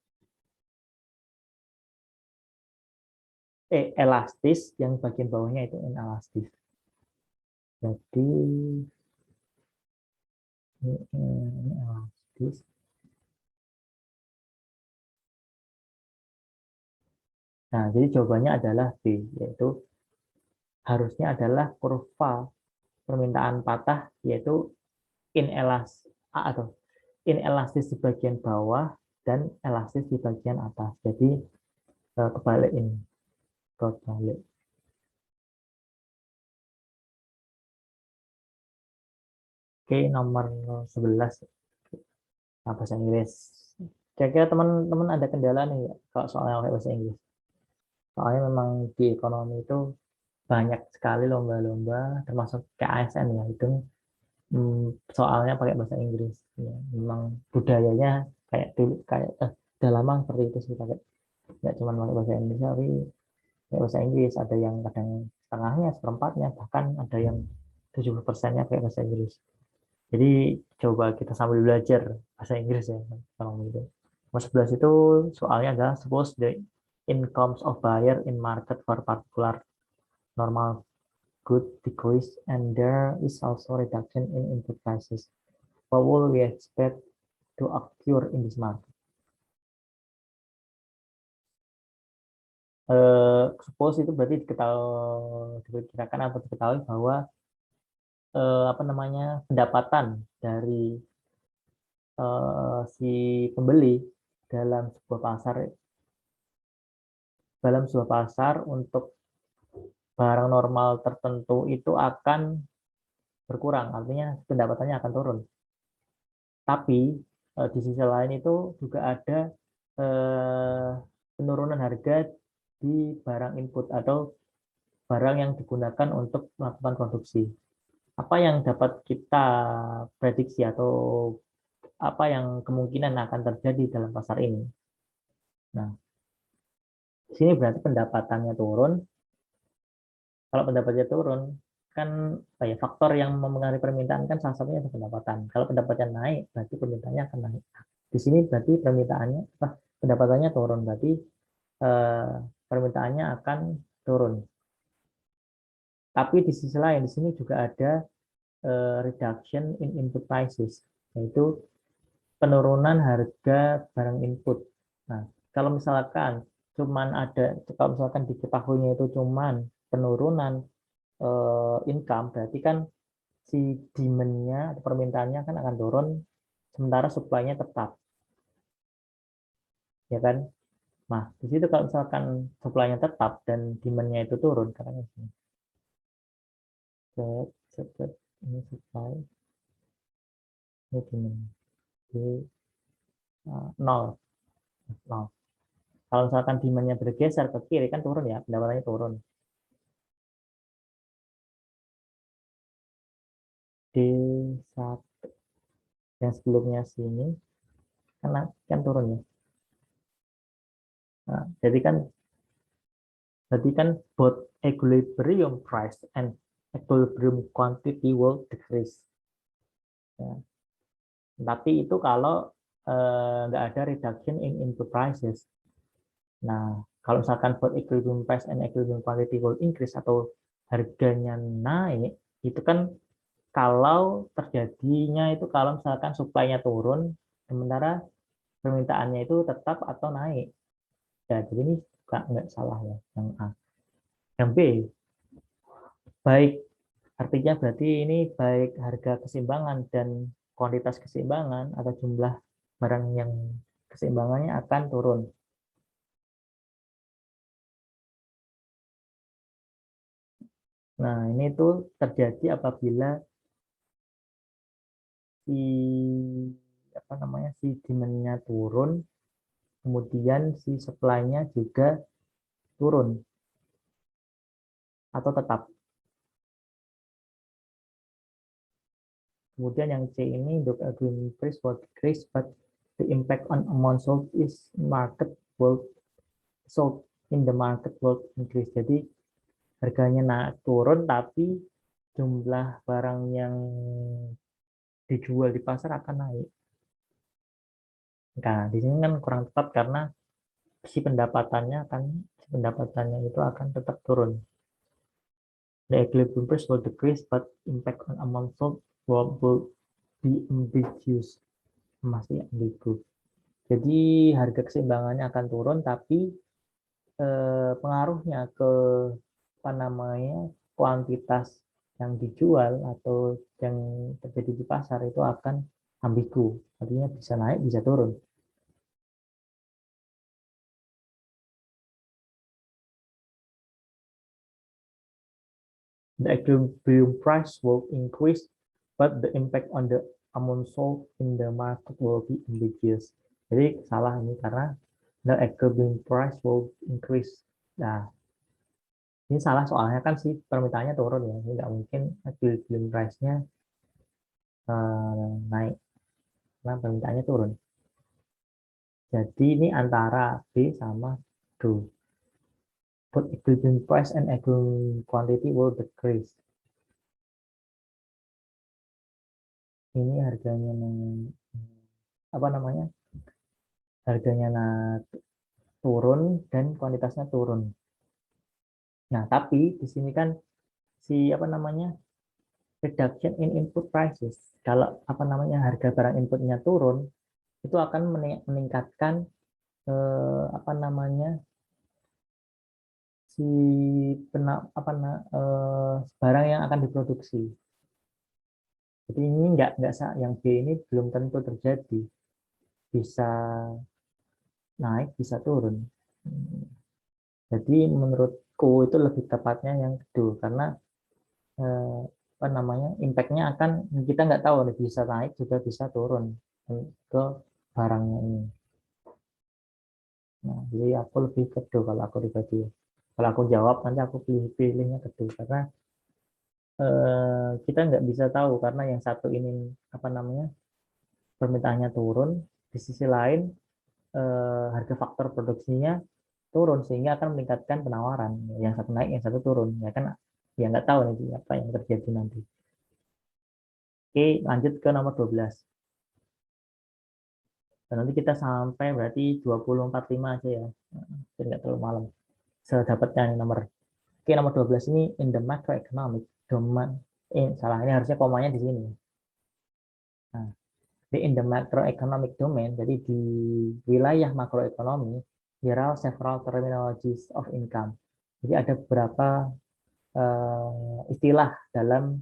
elastis, yang bagian bawahnya itu inelastis. Jadi ini elastis. Nah, jadi jawabannya adalah B, yaitu harusnya adalah kurva permintaan patah, yaitu inelastis atau inelastis di bagian bawah dan elastis di bagian atas. Jadi kebalik ini, kebalik. Oke, nomor 11 bahasa Inggris. Kira-kira teman-teman ada kendala nih ya, kalau soalnya pakai bahasa Inggris. Soalnya memang di ekonomi itu banyak sekali lomba-lomba, termasuk kayak ASN ya, itu soalnya pakai bahasa Inggris. Ya, memang budayanya kayak dulu, kayak udah lama seperti itu sih, pakai nggak cuma pakai bahasa Indonesia, tapi pakai bahasa Inggris. Ada yang kadang setengahnya, seperempatnya, bahkan ada yang 70%-nya pakai bahasa Inggris. Jadi coba kita sambil belajar bahasa Inggris ya, kalau gitu. Nomor 11 itu soalnya adalah suppose the incomes of buyer in market for particular normal good decrease and there is also reduction in input prices. What will we expect to occur in this market? Suppose itu berarti diperkirakan atau diketahui bahwa apa namanya pendapatan dari si pembeli dalam sebuah pasar untuk barang normal tertentu itu akan berkurang, artinya pendapatannya akan turun. Tapi di sisi lain itu juga ada eh, penurunan harga di barang input atau barang yang digunakan untuk melakukan produksi. Apa yang dapat kita prediksi atau apa yang kemungkinan akan terjadi dalam pasar ini? Nah, di sini berarti pendapatannya turun. Kalau pendapatannya turun, kan ya, faktor yang mempengaruhi permintaan kan salah satunya adalah pendapatan. Kalau pendapatan naik, berarti permintaannya akan naik. Di sini berarti pendapatannya turun, berarti eh, permintaannya akan turun. Tapi di sisi lain, di sini juga ada reduction in input prices, yaitu penurunan harga barang input. Nah, kalau misalkan kalau misalkan diketahuinya itu cuman penurunan income, berarti kan si demand-nya atau permintaannya kan akan turun, sementara supply-nya tetap, ya kan? Nah, di situ kalau misalkan supply-nya tetap dan demand-nya itu turun, karena ini supply, ini demand, jadi nol, nol. Kalau misalkan demand-nya bergeser ke kiri kan turun ya, pendapatannya turun. D1 yang sebelumnya sini kan turun ya. Nah, jadi kan both equilibrium price and equilibrium quantity will decrease. Ya. Tapi itu kalau nggak ada reduction in input prices. Nah, kalau misalkan both equilibrium price and equilibrium quantity will increase atau harganya naik, itu kan kalau terjadinya itu kalau misalkan supply-nya turun, sementara permintaannya itu tetap atau naik. Ya, jadi ini nggak salah ya yang A. Yang B, baik artinya berarti ini baik harga keseimbangan dan kuantitas keseimbangan atau jumlah barang yang keseimbangannya akan turun. Nah, ini tuh terjadi apabila si apa namanya si demand-nya turun, kemudian si supply-nya juga turun atau tetap. Kemudian yang C ini the agreement price will decrease but the impact on amount sold is market will sold in the market will increase. Jadi harganya naik turun tapi jumlah barang yang dijual di pasar akan naik. Nah, di sini kan kurang tepat karena si pendapatannya itu akan tetap turun. The equilibrium price will decrease but impact on amount sold will be ambiguous. Masih ambigu. Jadi harga keseimbangannya akan turun tapi pengaruhnya ke apa namanya kuantitas yang dijual atau yang terjadi di pasar itu akan ambigu, artinya bisa naik bisa turun. The equilibrium price will increase but the impact on the amount sold in the market will be ambiguous. Jadi salah ini karena the equilibrium price will increase. Nah, ini salah soalnya kan si permintaannya turun ya, ini nggak mungkin equilibrium price-nya naik karena permintaannya turun. Jadi ini antara B sama D. Both equilibrium price and equilibrium quantity will decrease. Ini harganya apa namanya? Harganya turun dan kuantitasnya turun. Nah, tapi di sini kan si apa namanya? Reduction in input prices. Kalau apa namanya harga barang inputnya turun, itu akan meningkatkan apa namanya si barang yang akan diproduksi. Jadi ini nggak yang B ini belum tentu terjadi, bisa naik bisa turun. Jadi menurutku itu lebih tepatnya yang kedua karena eh, apa namanya impactnya akan kita nggak tahu nih bisa naik juga bisa turun ke barangnya ini. Nah, jadi aku lebih kedua kalau aku pribadi. Kalau aku jawab nanti aku pilihnya kedua karena kita nggak bisa tahu karena yang satu ini apa namanya permintaannya turun, di sisi lain harga faktor produksinya turun sehingga akan meningkatkan penawaran. Yang satu naik, yang satu turun. Ya kan, ya nggak tahu nanti apa yang terjadi nanti. Oke, lanjut ke nomor 12. Dan nanti kita sampai berarti 20.45 aja ya. Jadi nggak terlalu malam. Sedapatnya nomor. Oke, nomor 12 ini in the macroeconomic domain. Salah, ini harusnya komanya di sini. Nah, di in the macroeconomic domain, jadi di wilayah makroekonomi, there are several terminologies of income. Jadi ada beberapa istilah dalam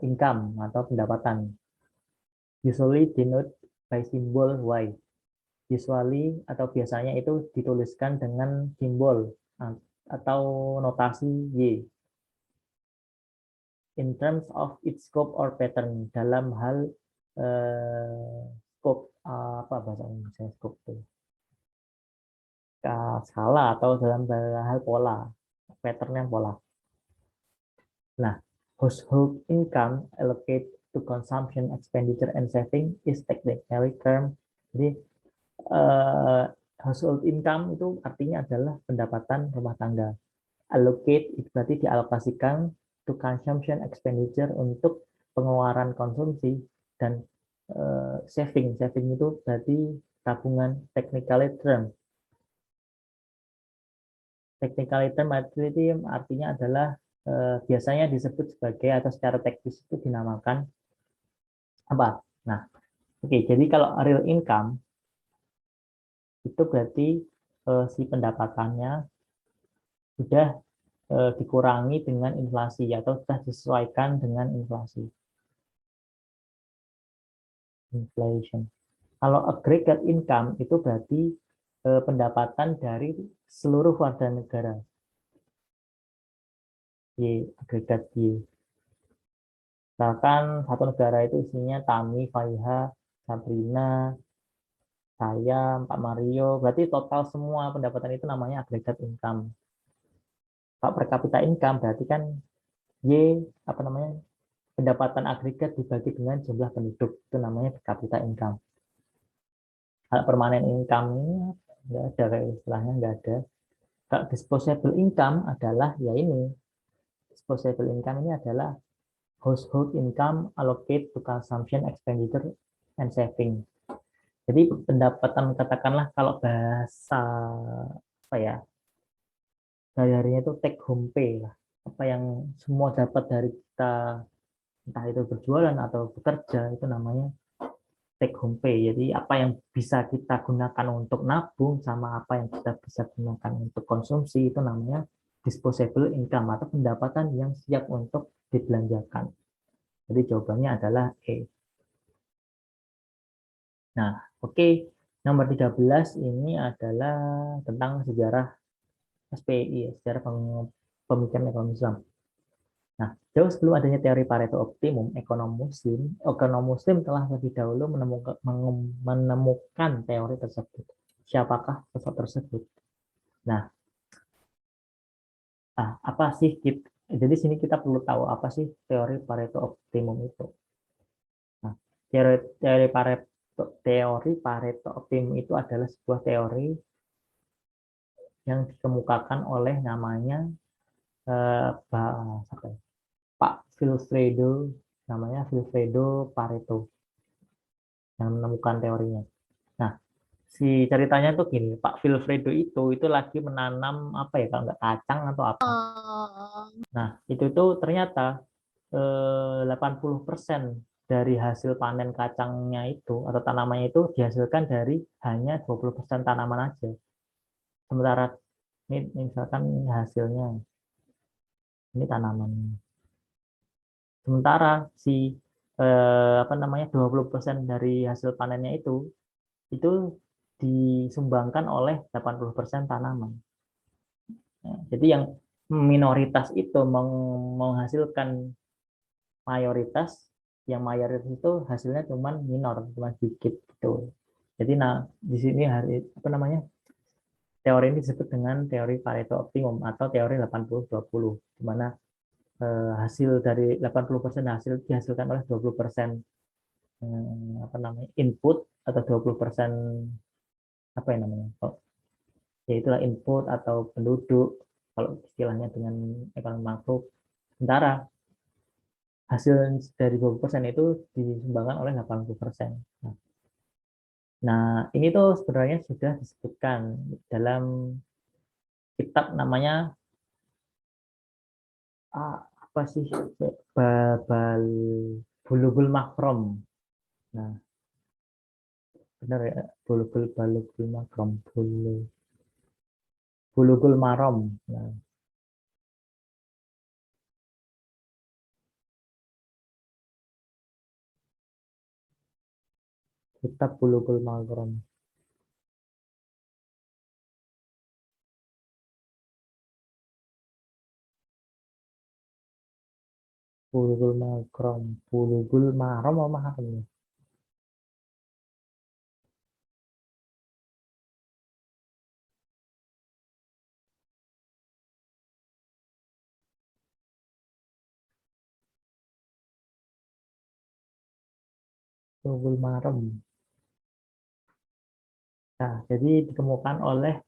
income atau pendapatan. Usually denote by symbol Y. Usually atau biasanya itu dituliskan dengan simbol atau notasi Y. In terms of its scope or pattern dalam hal scope apa bahasa Indonesia scope itu skala atau dalam hal pola patternnya pola. Nah, Household income allocated to consumption, expenditure, and saving is technically term. Jadi eh, household income itu artinya adalah pendapatan rumah tangga. Allocate itu berarti dialokasikan to consumption expenditure untuk pengeluaran konsumsi dan saving. Saving itu berarti tabungan technically term. Technically term artinya adalah biasanya disebut sebagai atau secara teknis itu dinamakan apa? Nah, oke, jadi kalau real income itu berarti si pendapatannya sudah dikurangi dengan inflasi atau sudah disesuaikan dengan inflasi. Inflation. Kalau aggregate income itu berarti pendapatan dari seluruh warga negara. Y, agregat Y. Misalkan satu negara itu isinya Tami, Faiha, Sabrina, saya, Pak Mario, berarti total semua pendapatan itu namanya agregat income. Kalau per kapita income berarti kan Y apa namanya pendapatan agregat dibagi dengan jumlah penduduk itu namanya per kapita income. Kalau permanent income ini nggak ada kayak istilahnya nggak ada. Kalau disposable income adalah ya ini disposable income ini adalah household income allocated to consumption expenditure and saving. Jadi pendapatan katakanlah kalau bahasa apa ya harinya itu take home pay lah. Apa yang semua dapat dari kita entah itu berjualan atau bekerja itu namanya take home pay. Jadi apa yang bisa kita gunakan untuk nabung sama apa yang kita bisa gunakan untuk konsumsi itu namanya disposable income atau pendapatan yang siap untuk dibelanjakan. Jadi jawabannya adalah E. Nah, oke. Nomor 13 ini adalah tentang sejarah SPI, sejarah pemikiran ekonomi Islam. Nah, jauh sebelum adanya teori Pareto optimum, ekonom Muslim telah lebih dahulu menemukan teori tersebut. Siapakah sosok tersebut? Nah, apa sih jadi sini kita perlu tahu apa sih teori Pareto optimum itu. Nah, teori Pareto optimum itu adalah sebuah teori yang dikemukakan oleh namanya Pak Vilfredo, namanya Vilfredo Pareto yang menemukan teorinya. Nah, si ceritanya tuh gini, Pak Vilfredo itu lagi menanam apa ya kalau nggak kacang atau apa. Nah, itu tuh ternyata 80% dari hasil panen kacangnya itu atau tanamannya itu dihasilkan dari hanya 20% tanaman aja. Sementara ini misalkan hasilnya ini tanaman. Sementara si apa namanya 20% dari hasil panennya itu disumbangkan oleh 80% tanaman. Nah, jadi yang minoritas itu menghasilkan mayoritas, yang mayoritas itu hasilnya cuma minor, cuma sedikit gitu. Jadi nah di sini hari apa namanya teori ini disebut dengan teori Pareto optimum atau teori 80-20, di mana hasil dari 80% hasil dihasilkan oleh 20% apa namanya input atau 20% apa yang namanya ya itulah input atau penduduk kalau istilahnya dengan ekonomi makro. Sementara hasil dari 20% itu disumbangkan oleh 80%. Nah, ini tuh sebenarnya sudah disebutkan dalam kitab namanya apa sih Babal Bulughul Makrom. Nah, benar ya Bulughul Makrom Bulughul Marom. Nah, kitab Bulughul Makrom. Bulughul Makrom, Bulughul Marom apa Makrom ya? Bulughul Maram. Nah, jadi ditemukan oleh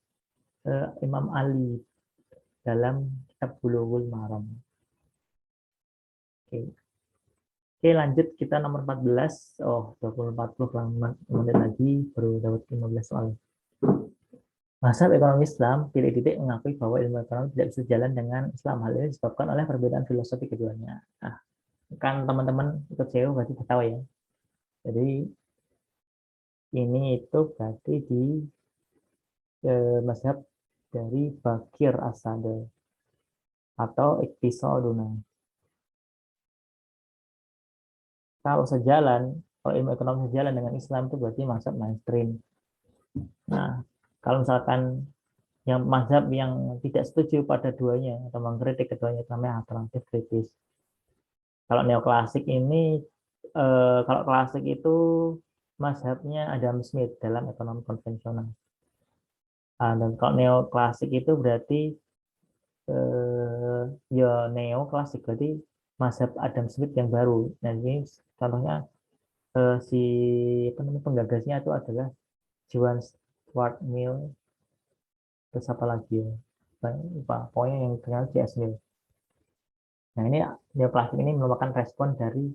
Imam Ali dalam kitab Bulughul Maram. Oke. Oke, lanjut kita nomor 14. Oh, 40 menit lagi baru dapat 15 soal. Mazhab ekonomi Islam, titik-titik mengakui bahwa ilmu ekonomi tidak bisa jalan dengan Islam. Hal ini disebabkan oleh perbedaan filosofi keduanya. Nah, kan teman-teman ikut CEO berarti tahu ya. Jadi ini itu berarti di mazhab dari Bakir As-Sadr atau Iqtisaduna. Kalau sejalan, kalau ilmu ekonomi sejalan dengan Islam itu berarti mazhab mainstream. Nah, kalau misalkan yang mazhab yang tidak setuju pada duanya atau mengkritik keduanya itu namanya alternatif kritis. Kalau neoklasik ini, kalau klasik itu mazhabnya Adam Smith dalam ekonomi konvensional. Dan kalau neoklasik itu berarti ya neoklasik berarti mazhab Adam Smith yang baru. Nah ini contohnya si apa namanya penggagasnya itu adalah John Stuart Mill, terus apa lagi ya? Pokoknya yang terkenal C.S. Mill. Nah ini neoklasik ini merupakan respon dari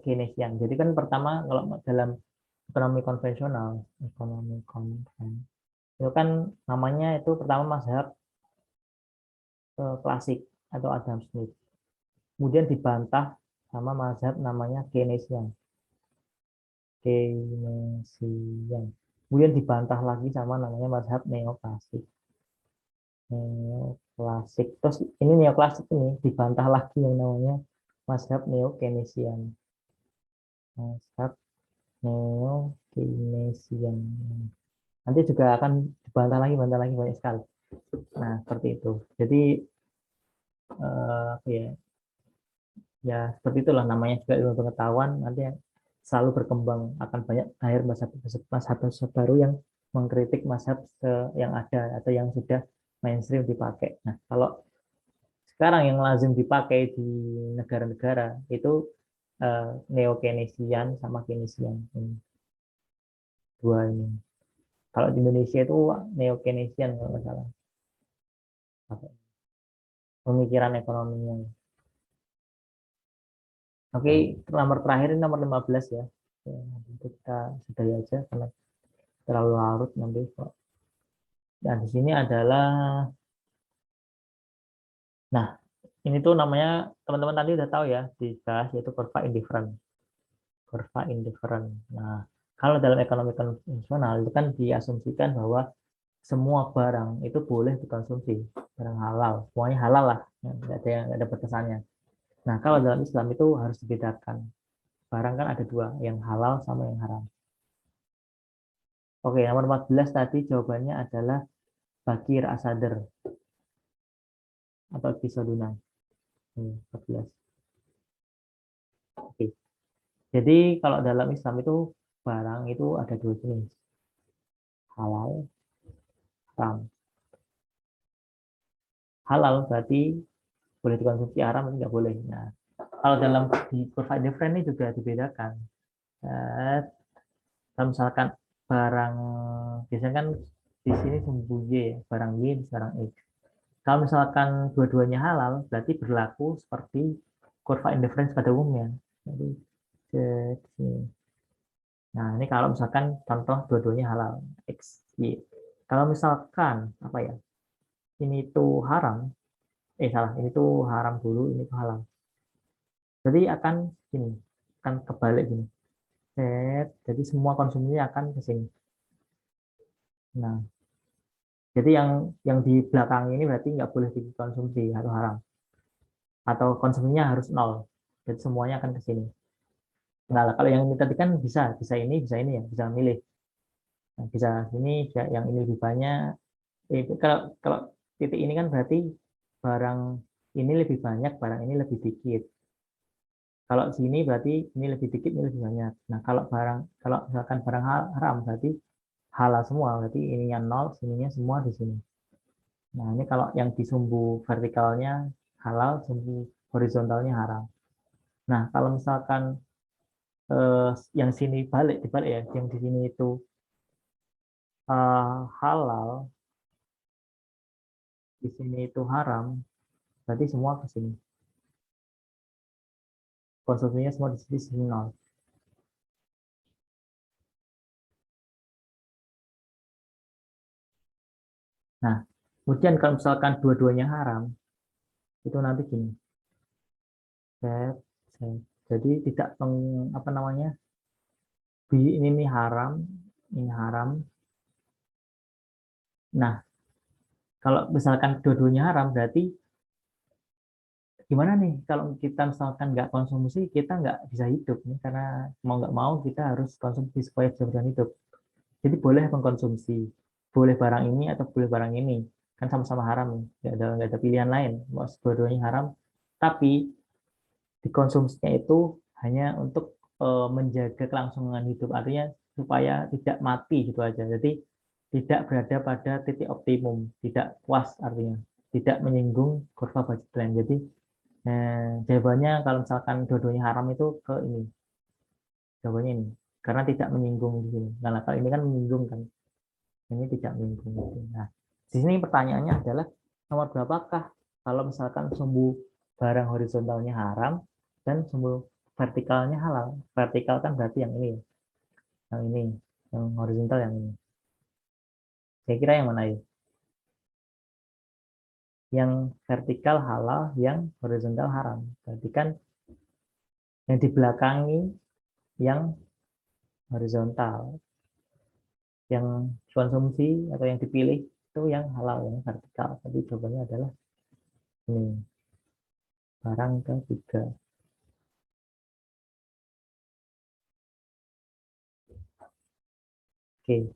Keynesian. Jadi kan pertama kalau dalam ekonomi konvensional itu kan namanya itu pertama mazhab klasik atau Adam Smith. Kemudian dibantah sama mazhab namanya Keynesian. Keynesian. Kemudian dibantah lagi sama namanya mazhab neoklasik. Neoklasik. Terus ini neoklasik ini dibantah lagi yang namanya mazhab neo-Keynesian. Mazhab neo-Keynesian. Nanti juga akan dibantah lagi banyak sekali. Nah, seperti itu. Jadi ya, ya seperti itulah namanya juga ilmu pengetahuan nanti selalu berkembang akan banyak lahir mazhab baru yang mengkritik mazhab yang ada atau yang sudah mainstream dipakai. Nah, kalau sekarang yang lazim dipakai di negara-negara itu neo-Keynesian sama Keynesian ini, dua ini. Kalau di Indonesia itu neo-Keynesian kalau nggak salah pemikiran ekonominya. Oke, nomor terakhir ini nomor 15 ya. Ya, kita sudahi aja karena terlalu larut nanti kok. Dan di sini adalah, nah ini tuh namanya teman-teman tadi udah tahu ya dibahas yaitu kurva indifferent. Kurva indifferent. Nah, kalau dalam ekonomi konvensional itu kan diasumsikan bahwa semua barang itu boleh dikonsumsi, barang halal, semuanya halal lah, nggak ada batasannya. Nah, kalau dalam Islam itu harus dibedakan. Barang kan ada dua, yang halal sama yang haram. Oke, nomor 14 tadi jawabannya adalah Bakir Asadr atau Episoduna. 14. Oke. Jadi kalau dalam Islam itu barang itu ada dua jenis, halal, haram. Halal berarti boleh dikonsumsi, haram itu nggak boleh. Nah, kalau dalam di kurva different ini juga dibedakan. Kalau misalkan barang biasanya kan di sini sumbu Y, barang Y, barang X. Kalau misalkan dua-duanya halal, berarti berlaku seperti kurva indifference pada umumnya. Jadi, nah ini kalau misalkan contoh dua-duanya halal, X, Y. Kalau misalkan apa ya, ini tuh haram, salah, ini tuh haram dulu, ini tuh halal. Jadi akan gini, akan kebalik gini. Jadi semua konsumsinya akan ke sini. Nah, jadi yang di belakang ini berarti nggak boleh dikonsumsi atau haram. Atau konsumsinya harus nol. Jadi semuanya akan ke sini. Nah, kalau yang ini tadi kan bisa ini ya, bisa milih. Nah, bisa ini, yang ini lebih banyak. Kalau kalau titik ini kan berarti barang ini lebih banyak, barang ini lebih dikit. Kalau sini berarti ini lebih dikit, ini lebih banyak. Nah, kalau misalkan barang haram berarti halal semua, berarti ininya nol, sininya semua di sini. Nah, ini kalau yang di sumbu vertikalnya halal, sumbu horizontalnya haram. Nah, kalau misalkan yang sini dibalik ya, yang di sini itu halal, di sini itu haram, berarti semua ke sini. Konsumsinya semua di sini nol. Nah, kemudian kalau misalkan dua-duanya haram, itu nanti gini, set, set. Jadi tidak apa namanya, ini haram, ini haram. Nah, kalau misalkan dua-duanya haram, berarti gimana nih kalau kita misalkan nggak konsumsi, kita nggak bisa hidup nih, karena mau nggak mau kita harus konsumsi supaya bisa bertahan hidup. Jadi boleh mengkonsumsi, boleh barang ini atau boleh barang ini, kan sama-sama haram nih, nggak ada pilihan lain, mau dua-duanya haram, tapi dikonsumsinya itu hanya untuk menjaga kelangsungan hidup, artinya supaya tidak mati gitu aja. Jadi tidak berada pada titik optimum, tidak puas artinya, tidak menyinggung kurva budget plan. Jadi jawabannya kalau misalkan dua-duanya haram itu ke ini, jawabannya ini, karena tidak menyinggung di sini. Nah, kalau ini kan menyinggung kan, ini tidak menyinggung. Nah, di sini pertanyaannya adalah nomor berapakah kalau misalkan sumbu barang horizontalnya haram dan sumbu vertikalnya halal. Vertikal kan berarti yang ini, yang ini, yang horizontal yang ini. Saya kira yang mana ya? Yang vertikal halal, yang horizontal haram. Berarti kan yang di belakangi yang horizontal, yang konsumsi atau yang dipilih itu yang halal, yang vertikal. Jadi jawabannya adalah ini, barang ketiga. Oke.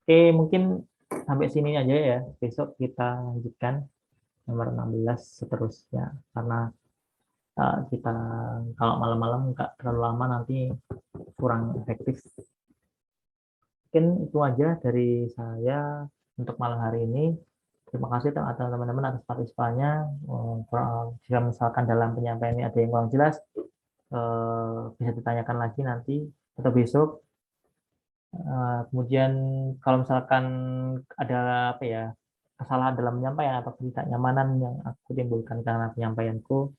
Oke, mungkin sampai sini aja ya. Besok kita lanjutkan nomor 16 seterusnya. Karena kita kalau malam-malam nggak terlalu lama nanti kurang efektif. Mungkin itu aja dari saya untuk malam hari ini. Terima kasih atas teman-teman atas partisipannya. Jika misalkan dalam penyampaian ini ada yang kurang jelas, bisa ditanyakan lagi nanti atau besok. Kemudian kalau misalkan ada apa ya, kesalahan dalam penyampaian atau ketidaknyamanan yang aku timbulkan karena penyampaianku,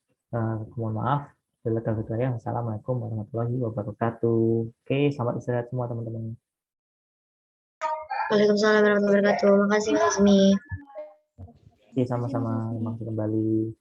mohon maaf. Wassalamualaikum warahmatullahi wabarakatuh. Oke, selamat istirahat semua teman-teman. Waalaikumsalam warahmatullahi wabarakatuh. Makasih Mas Azmi. Oke, sama-sama. Makasih kembali.